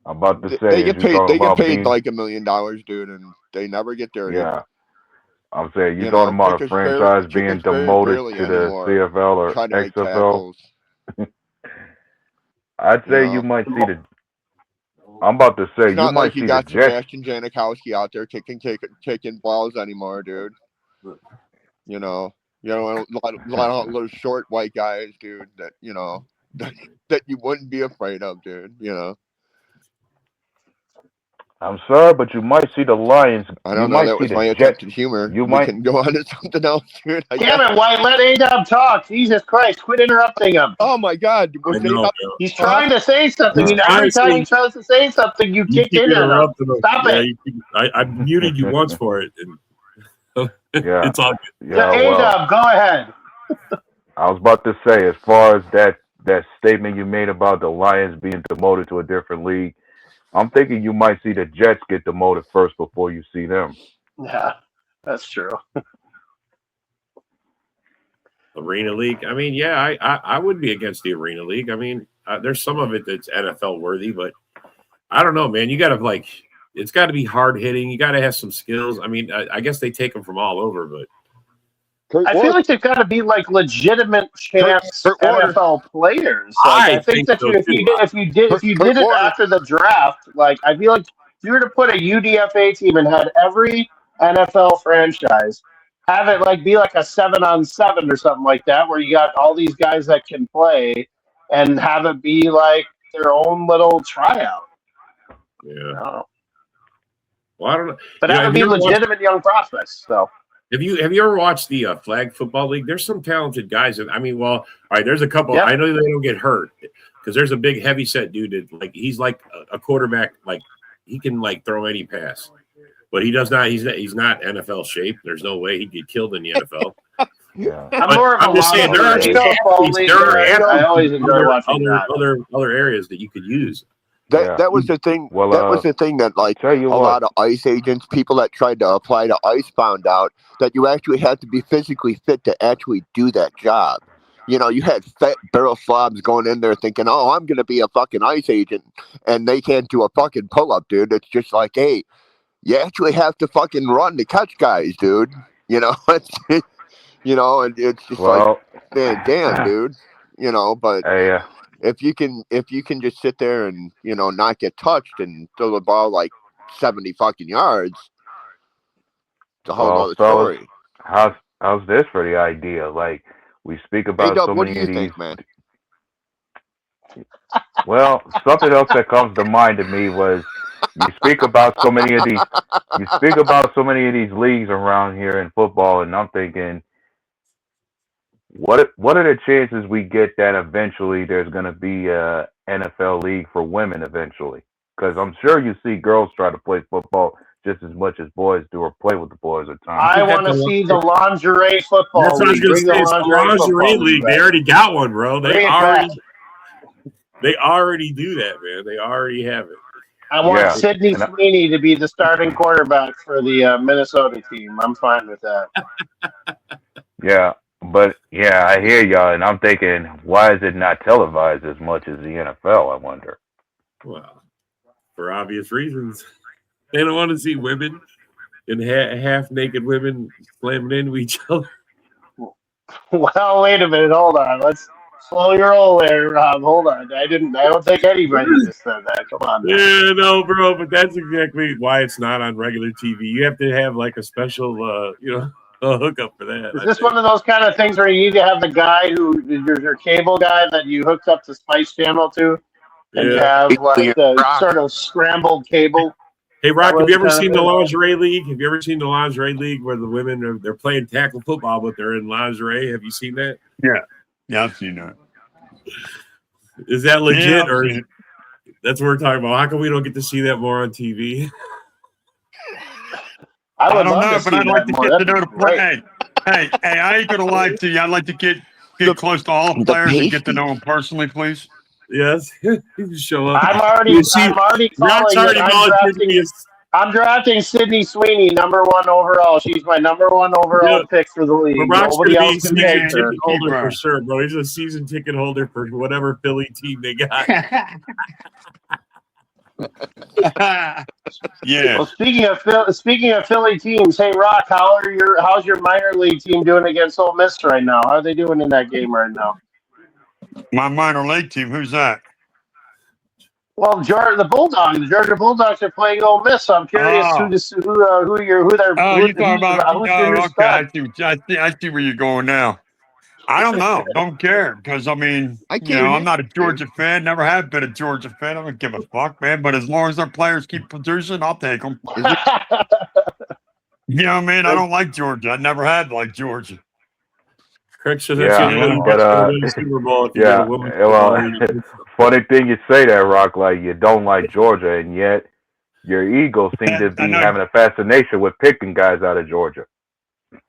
I'm about to say they get paid. They get paid like $1 million, dude, and they never get there. Yeah. I'm saying you're talking about a franchise being demoted to the CFL or XFL. I'd say you might see the. I'm about to say you might see the Jets. Sebastian Janikowski out there kicking balls anymore, dude. A lot of little short white guys, dude. That you wouldn't be afraid of, dude. I'm sorry, but you might see the Lions. I don't know. That was my attempt to humor. You can go on to something else, dude. Damn it, White. Let A-Dub talk. Jesus Christ. Quit interrupting him. Oh, my God. He's trying to say something. Every time he tries to say something, you kick in on him. Stop it. I muted you once for it. Yeah. It's all good. A-Dub, go ahead. I was about to say, as far as that statement you made about the Lions being demoted to a different league, I'm thinking you might see the Jets get demoted first before you see them. Yeah, that's true. Arena League. I mean, yeah, I would be against the Arena League. I mean, there's some of it that's NFL worthy, but I don't know, man. You got to it's got to be hard hitting. You got to have some skills. I mean, I guess they take them from all over, but I feel like they've got to be like legitimate chance NFL players. Like I think that so if you did it after the draft, like I feel like if you were to put a UDFA team and had every NFL franchise have it like be like a 7-on-7 or something like that, where you got all these guys that can play, and have it be like their own little tryout. Yeah. Well, I don't know, but have it be legitimate young prospects. So. Have you ever watched the Flag Football League? There's some talented guys. I mean, well, all right. There's a couple. Yep. I know they don't get hurt because there's a big heavy set dude that he's like a quarterback. Like he can like throw any pass, but he does not. He's not NFL shape. There's no way he'd get killed in the NFL. Yeah. I'm just saying there are I always enjoy watching other areas that you could use. That was the thing. Well, that was the thing that like a lot of ICE agents, people that tried to apply to ICE, found out that you actually had to be physically fit to actually do that job. You know, you had fat barrel slobs going in there thinking, "Oh, I'm going to be a fucking ICE agent," and they can't do a fucking pull up, dude. It's just like, hey, you actually have to fucking run to catch guys, dude. You know, and it's just like, man, damn, dude. You know, but. If you can just sit there and not get touched and throw the ball like 70 fucking yards, it's a whole other story. How's this for the idea? Like we speak about Dub, so what many do you of think, these. Man? Well, something else that comes to mind to me was you speak about so many of these. You speak about so many of these leagues around here in football, and I'm thinking, what are the chances we get that eventually there's going to be a NFL league for women eventually? Because I'm sure you see girls try to play football just as much as boys do, or play with the boys at times. I want to see the lingerie football. That's what I was going to say. The lingerie league. They already got one, bro. They already do that, man. They already have it. I want Sydney Sweeney to be the starting quarterback for the Minnesota team. I'm fine with that. Yeah. But yeah, I hear y'all, and I'm thinking, why is it not televised as much as the NFL? I wonder. Well, for obvious reasons, they don't want to see women and half-naked women slamming into each other. Well, wait a minute, hold on. Let's slow your roll there, Rob. Hold on. I don't think anybody just said that. Come on. Now. Yeah, no, bro, but that's exactly why it's not on regular TV. You have to have like a special, a hookup for that. Is this one of those kind of things where you need to have the guy your cable guy that you hooked up to Spice Channel to, and you have like the sort of scrambled cable? Hey, Rock, have you ever seen the lingerie league? Have you ever seen the lingerie league where the women they're playing tackle football, but they're in lingerie? Have you seen that? Yeah, I've seen that. Is that legit, or that's what we're talking about? How come we don't get to see that more on TV? I don't know, but I'd like to get to know the play. Hey, I ain't gonna lie to you. I'd like to get close to all the players and get to know them personally, please. Yes, you can show up. I'm already calling. I'm drafting Sydney Sweeney, #1 overall. She's my #1 overall pick for the league. Nobody else can take her. Holder for sure, bro. He's a season ticket holder for whatever Philly team they got. Yeah. Well, speaking of Philly teams, hey Rock, how's your minor league team doing against Ole Miss right now? How are they doing in that game right now? My minor league team, who's that? Well, the Bulldogs, the Georgia Bulldogs are playing Ole Miss. So I'm curious who they're. You're talking about? Okay, I see where you're going now. I don't know. Don't care because I'm not a Georgia fan. Never have been a Georgia fan. I don't give a fuck, man. But as long as our players keep producing, I'll take them. You know what I mean? I don't like Georgia. I never had liked Georgia. Correction. Super Bowl. Yeah. Well, funny thing you say that, Rock. Like you don't like Georgia, and yet your Eagles seem to be having a fascination with picking guys out of Georgia.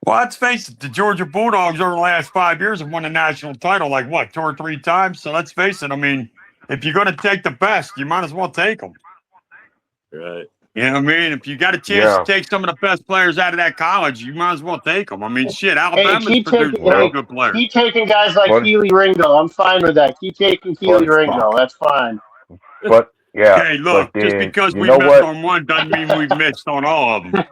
Well, let's face it, the Georgia Bulldogs over the last 5 years have won the national title like what, 2 or 3 times. So let's face it. I mean, if you're going to take the best, you might as well take them. Right. You know what I mean? If you got a chance to take some of the best players out of that college, you might as well take them. I mean, shit, Alabama's produced really good players. Keep taking guys like Keely Ringo. I'm fine with that. Keep taking Keely Ringo. That's fine. But yeah, hey, look, but just then, because you we know missed what? on one doesn't mean we've missed on all of them.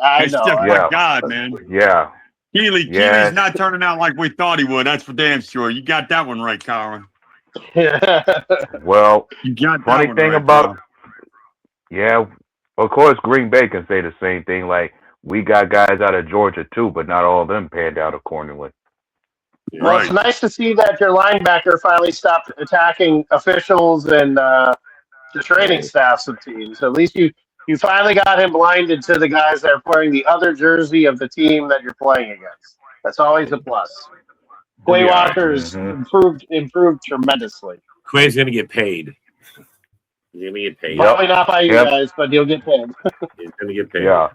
I know. My God, man. Yeah. Keely's not turning out like we thought he would. That's for damn sure. You got that one right, Colin. Well, you got funny that one thing right, about of course, Green Bay can say the same thing. Like, we got guys out of Georgia too, but not all of them panned out accordingly. Well, it's nice to see that your linebacker finally stopped attacking officials and the training staffs of teams. At least you finally got him blinded to the guys that are wearing the other jersey of the team that you're playing against. That's always a plus. Quay Walker's improved tremendously. Quay's going to get paid. He's going to get paid. Probably not by you guys, but he'll get paid. He's going to get paid. Yeah.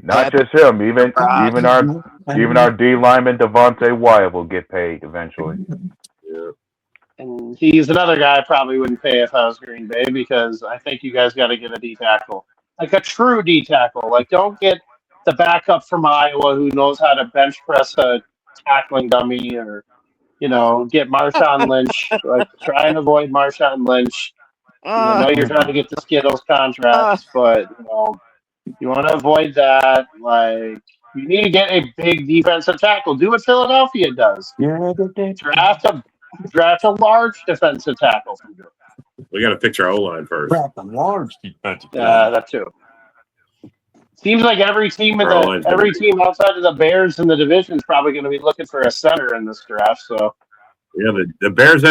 Not just him, even our D lineman Devontae Wyatt will get paid eventually. Yeah. And he's another guy I probably wouldn't pay if I was Green Bay, because I think you guys got to get a D tackle, like a true D tackle. Like, don't get the backup from Iowa who knows how to bench press a tackling dummy, or get Marshawn Lynch. Like, try and avoid Marshawn Lynch. I know you're trying to get the Skittles contracts, but you want to avoid that. Like, you need to get a big defensive tackle. Do what Philadelphia does. Draft a large defensive tackle from Georgia. We got to fix our O-line first. Draft a large defensive tackle. Yeah, that too. Seems like every team outside of the Bears in the division is probably going to be looking for a center in this draft. So. Yeah, the Bears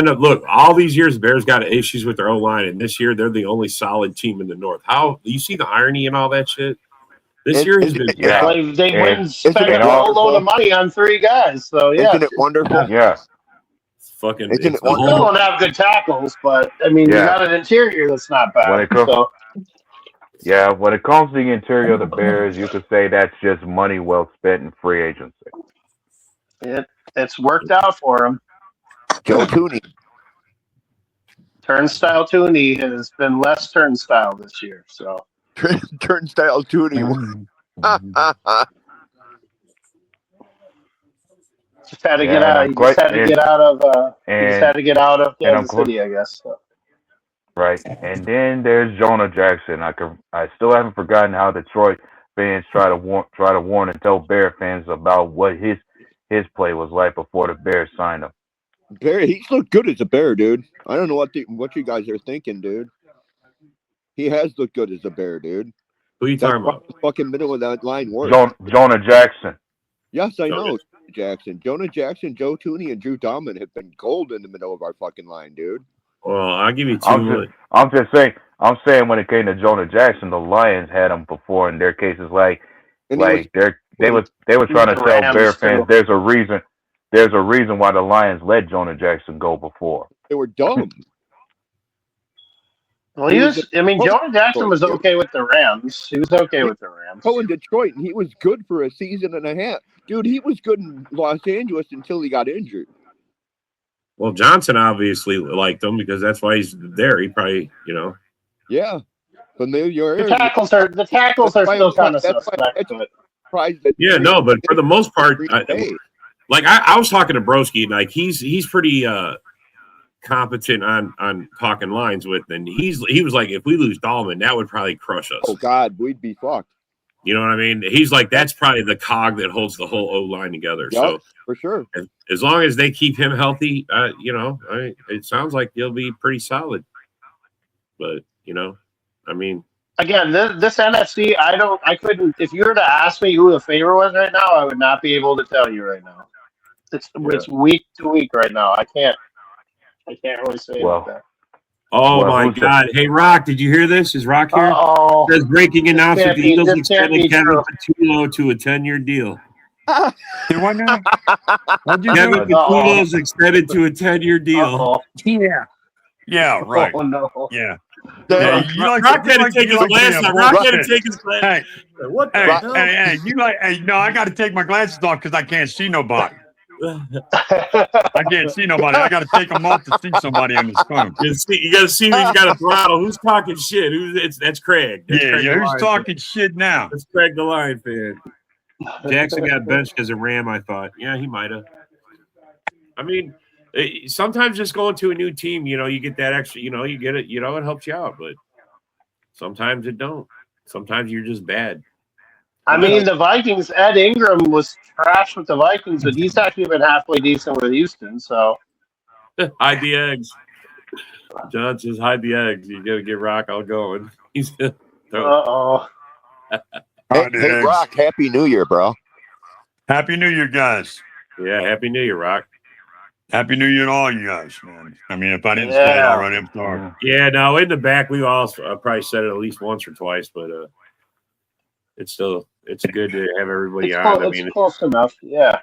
all these years, the Bears got issues with their O-line, and this year they're the only solid team in the North. How you see the irony and all that shit? This year has been bad. They spent a whole load of money on 3 guys, so yeah. Isn't it wonderful? Yeah. Fucking. They still don't have good tackles, but I mean, you got an interior that's not bad. When it comes to the interior of the Bears, you could say that's just money well spent in free agency. It's worked out for them. Joe Tooney. Turnstile Tooney has been less turnstile this year. So Turnstile Tooney. Just had to get out. He just had to get out of Kansas City, I guess. So. Right, and then there's Jonah Jackson. I still haven't forgotten how Detroit fans try to warn and tell Bear fans about what his play was like before the Bears signed him. Bear, he's looked good as a Bear, dude. I don't know what you guys are thinking, dude. He has looked good as a Bear, dude. Who are you talking about? The fucking middle of that line works. Jonah Jackson. Yes, I know. Jonah Jackson, Joe Tooney, and Drew Dalman have been gold in the middle of our fucking line, dude. Well, I'll give you 2. I'm saying when it came to Jonah Jackson, the Lions had him before in their cases. They were trying to tell Bear fans there's a reason why the Lions let Jonah Jackson go before. They were dumb. Well, Jonah Jackson was okay with the Rams. He was okay with the Rams. Oh, in Detroit, and he was good for a season and a half. Dude, he was good in Los Angeles until he got injured. Well, Johnson obviously liked him because that's why he's there. He probably, Yeah. But the tackles are still kind of suspect. Yeah, no, but for the most part, I was talking to Broski, and like he's pretty competent on talking lines with, and he was like, if we lose Dahlman, that would probably crush us. Oh God, we'd be fucked. You know what I mean? He's like, that's probably the cog that holds the whole O line together. Yep, so for sure, as long as they keep him healthy, it sounds like he'll be pretty solid. But again, this NFC, I couldn't. If you were to ask me who the favorite was right now, I would not be able to tell you right now. It's week to week right now. I can't really say that. Oh my God! Hey, Rock, did you hear this? Is Rock here? Oh, there's breaking announcement: the Eagles extended Kevin Patullo to a 10-year deal. What now? Kevin Patullo's extended to a 10-year deal. Yeah, right. Oh no. Yeah. Hey, you like Rock to, had to take his glasses off. Rock had to take his glasses. Hey, What the hey, hell? hey, you like? Hey, no, I got to take my glasses off because I can't see nobody. I can't see nobody. I got to take them off to see somebody in this phone. You got to see who's got a throttle. Who's talking shit? That's Craig. That's Craig Who's talking shit now? That's Craig the Lion fan. Jackson got benched as a Ram, I thought. Yeah, he might have. I mean, sometimes just going to a new team, you get that extra, you get it, it helps you out, but sometimes it don't. Sometimes you're just bad. I mean, the Vikings, Ed Ingram was trash with the Vikings, but he's actually been halfway decent with Houston, so. Hide the eggs. John says, hide the eggs. You got to get Rock all going. He's Uh-oh. Hey, Rock, Happy New Year, bro. Happy New Year, guys. Yeah, Happy New Year, Rock. Happy New Year to all you guys, man. I mean, if I didn't say it already, I'm sorry. Yeah, no, in the back, we all probably said it at least once or twice, but it's good to have everybody on. It's close enough, yeah.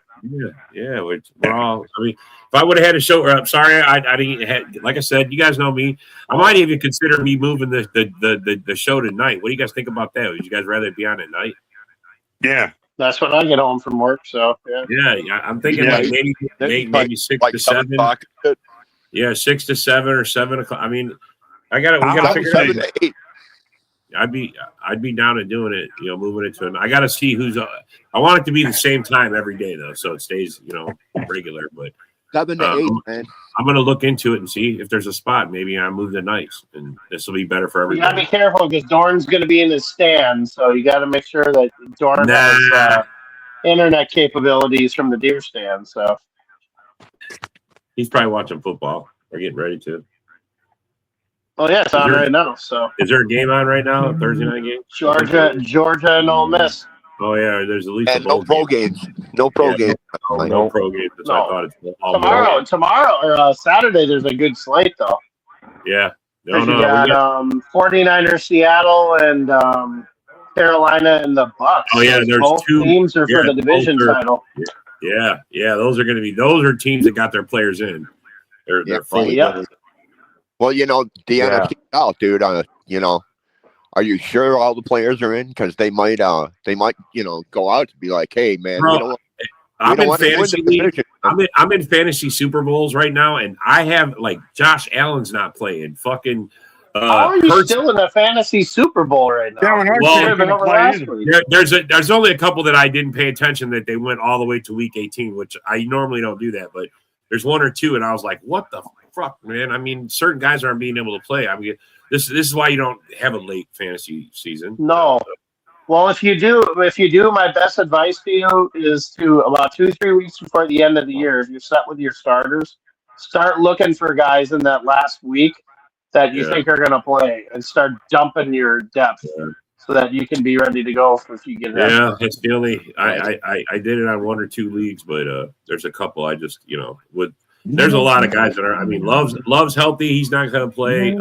Yeah, we're all. I mean, if I would have had a show, I'm sorry, I didn't have. Like I said, you guys know me. I might even consider me moving the show tonight. What do you guys think about that? Would you guys rather be on at night? Yeah, that's when I get home from work. So yeah, I'm thinking like maybe 6 to 7. Yeah, 6 to 7 or 7 o'clock. I mean, we got to figure 7 to 8. I'd be down to doing it, moving it to I got to see who's I want it to be the same time every day though, so it stays, regular, but 7 to 8, man. I'm going to look into it and see if there's a spot. Maybe I move to nights and this will be better for everybody. You got to be careful because Dorn's going to be in his stand, so you got to make sure that Dorn has internet capabilities from the deer stand, so. He's probably watching football or getting ready to. Oh yeah, it's on right now. So is there a game on right now? A Thursday night game? Georgia and Ole Miss. Oh yeah, there's at least and no pro games. No pro games. No pro games. No. I thought it's tomorrow or Saturday. There's a good slate though. Yeah. No. You got 49ers Seattle and Carolina and the Bucks. Oh yeah, there's both two teams are for the division title. Yeah, those are teams that got their players in. They're fully Well, the NFC South, dude. Are you sure all the players are in? Because they might go out to be like, hey, man, bro, I'm in fantasy league. I'm in fantasy Super Bowls right now, and I have Josh Allen's not playing. Fucking. How are you still in the fantasy Super Bowl right now? There's only a couple that I didn't pay attention that they went all the way to week 18, which I normally don't do that, but there's one or two, and I was like, what the fuck, man? I mean, certain guys aren't being able to play. I mean, this is why you don't have a late fantasy season. No. Well, if you do, my best advice to you is to about 2-3 weeks before the end of the year, if you're set with your starters, start looking for guys in that last week that you think are going to play and start dumping your depth so that you can be ready to go if you get that. Yeah, it's the only I did it on 1 or 2 leagues, but there's a couple I just there's a lot of guys that are. I mean, Love's healthy, he's not going to play.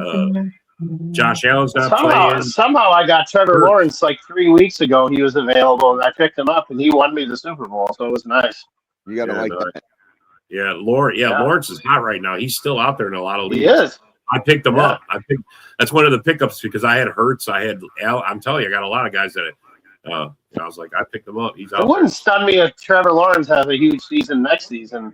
Josh Allen's not playing. Somehow I got Trevor Lawrence 3 weeks ago. He was available and I picked him up and he won me the Super Bowl, so it was nice. You got to that. Yeah, Lawrence is hot right now. He's still out there in a lot of leagues. He is. I picked him up. That's one of the pickups because I had Hurts. I had Al. I'm telling you, I got a lot of guys that I was like, I picked him up. He's out. It wouldn't stun me if Trevor Lawrence has a huge season next season.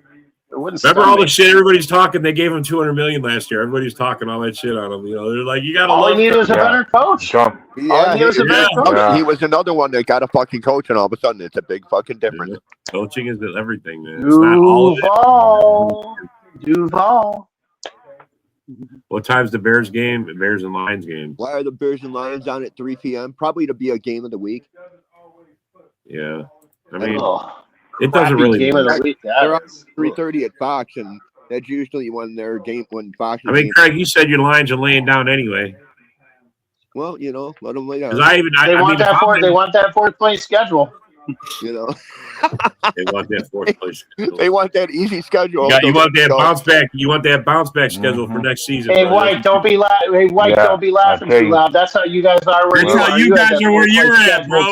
It wouldn't. Remember all the shit everybody's talking? They gave him $200 million last year. Everybody's talking all that shit on him. They're like, you got to. All he needed was a better coach. He was another one that got a fucking coach, and all of a sudden, it's a big fucking difference. Yeah. Coaching is everything, man. It's not all of it. Duval. What time's the Bears game? The Bears and Lions game. Why are the Bears and Lions on at 3 p.m.? Probably to be a game of the week. Yeah, I mean, it doesn't really. Game of the week. They're on 3:30 at Fox, and that's usually when their game when Fox. I mean, Craig, you said your Lions are laying down anyway. Well, let them lay down. They want that fourth place schedule. They want that fourth place. They want that easy schedule. You want that bounce back. You want that bounce back schedule for next season. Hey, White, don't be laughing. Hey, White, don't be laughing too loud. That's how you guys are. That's how you guys are where you're at, bro.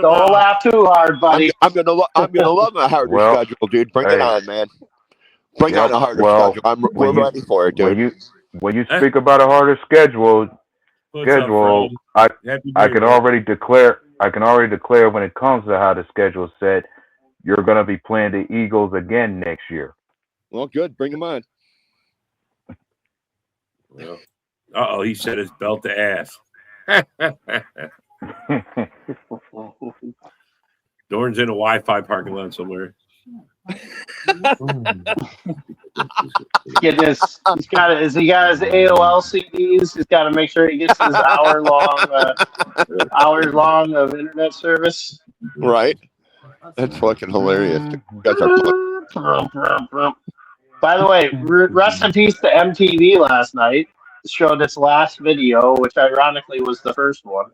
Don't laugh too hard, buddy. I'm gonna love a harder schedule, dude. Bring it on, man. Bring on a harder schedule. We're ready for it, dude. when you speak about a harder schedule, What's up, Fred? I Happy I New can Year. already declare when it comes to how the schedule is set, you're going to be playing the Eagles again next year. Well, good. Bring them on. Well, he said his belt to ass. Dorn's in a Wi-Fi parking lot somewhere. He got his AOL CDs. He's got to make sure he gets his hours long of internet service. Right. That's fucking hilarious. That's By the way, rest in peace to MTV last night. Showed its last video, which ironically was the first one.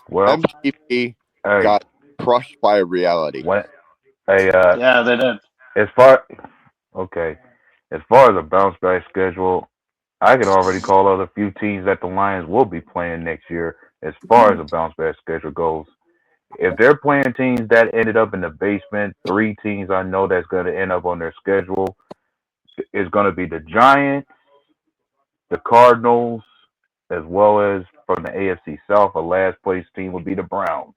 well, MTV got crushed by reality. Yeah, they did. As far as a bounce back schedule, I can already call out a few teams that the Lions will be playing next year. As far as a bounce back schedule goes, if they're playing teams that ended up in the basement, 3 teams I know that's going to end up on their schedule is going to be the Giants, the Cardinals, as well as from the AFC South, a last place team would be the Browns.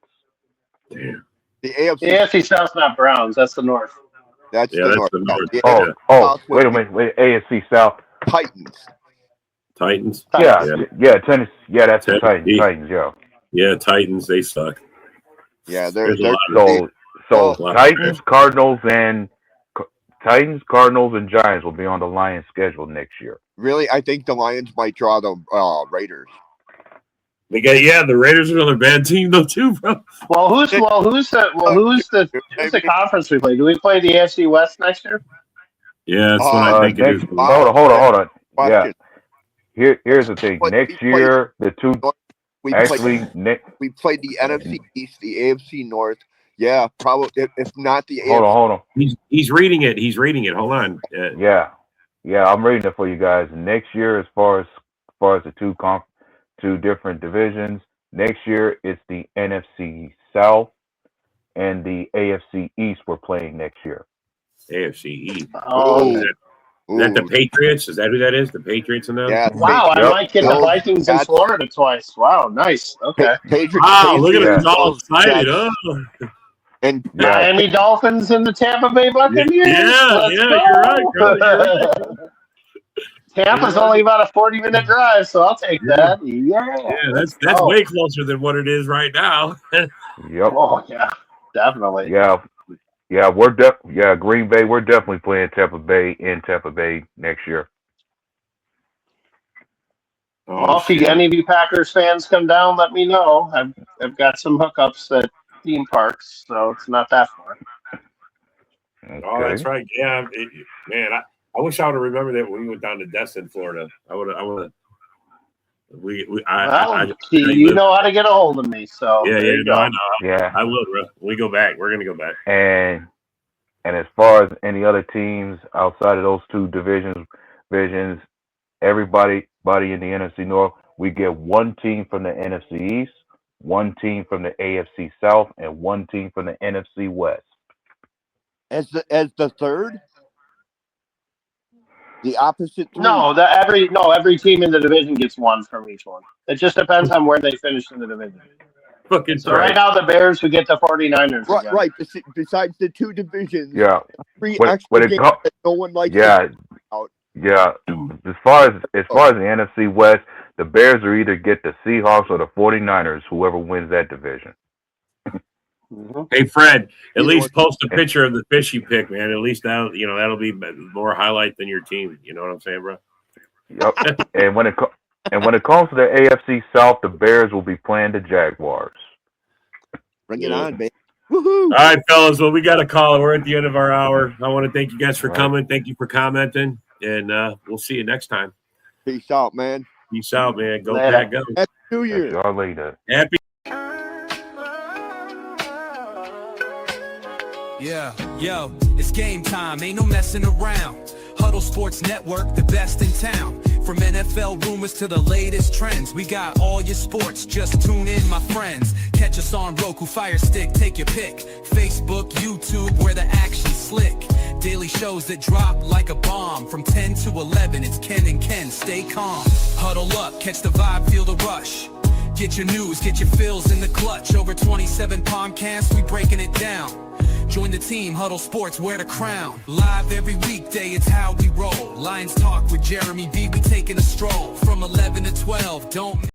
Damn. The AFC South's not Browns. That's the North. That's the North. Wait a minute. AFC South. Titans. Yeah, Tennessee. Yeah, that's the Titans. Titans, yeah. Yeah, Titans. They suck. Yeah, they're so Titans, Cardinals, and Giants will be on the Lions' schedule next year. Really, I think the Lions might draw the Raiders. The Raiders are another bad team though too, bro. Who's the conference we play? Do we play the AFC West next year? Yeah, that's what I think it is. Hold on. Yeah. Here's the thing. Next year, the two we played the NFC East, the AFC North. Yeah, probably. If not the AFC. Hold on. He's reading it. Hold on. Yeah, I'm reading it for you guys. Next year, as far as the two different divisions, next year it's the NFC South and the AFC East we're playing next year. AFC East. Oh. Is that the Patriots? Is that who that is? The Patriots in there? Yeah. Wow, I might get the Vikings in Florida twice. Wow, nice. Okay. Look at him all excited. And Miami Dolphins in the Tampa Bay Buccaneers. Yeah, you're right, bro. Tampa's only about a 40-minute drive, so I'll take that. Yeah, that's way closer than what it is right now. Yep. Oh yeah, definitely. Yeah, Green Bay. We're definitely playing Tampa Bay in Tampa Bay next year. Well, if any of you Packers fans come down, let me know. I've got some hookups at theme parks, so it's not that far. Okay. Oh, that's right. Yeah, man. I wish I would have remembered that when we went down to Destin, Florida. I would have. You know how to get a hold of me, so I know. Yeah, I will, bro. When we go back, we're gonna go back. And as far as any other teams outside of those two divisions, everybody in the NFC North, we get one team from the NFC East, one team from the AFC South, and one team from the NFC West. As the third. The opposite. Every team in the division gets one from each one. It just depends on where they finish in the division. Right now, the Bears who get the 49ers. Right. Besides the two divisions. Yeah. 3 extra games that no one likes. Yeah. Yeah. As far as the NFC West, the Bears will either get the Seahawks or the 49ers, whoever wins that division. Hey Fred, at least post a picture of the fish you pick, man. At least that'll be more highlight than your team. You know what I'm saying, bro? Yep. and when it comes to the AFC South, the Bears will be playing the Jaguars. Bring it on, baby. Woohoo! All right, fellas. Well, we got a call. We're at the end of our hour. I want to thank you guys for coming. Thank you for commenting, and we'll see you next time. Peace out, man. Peace out, man. Go Pack, go. Happy New Year. Y'all later. Happy. Yeah, yo, it's game time, ain't no messing around. Huddle Sports Network, the best in town. From NFL rumors to the latest trends, we got all your sports, just tune in, my friends. Catch us on Roku, Fire Stick, take your pick. Facebook, YouTube, where the action's slick. Daily shows that drop like a bomb. From 10 to 11, it's Ken and Ken, stay calm. Huddle up, catch the vibe, feel the rush. Get your news, get your fills in the clutch. Over 27 podcasts, we breaking it down. Join the team, Huddle Sports, wear the crown. Live every weekday, it's how we roll. Lions Talk with Jeremy B, we taking a stroll. From 11 to 12, don't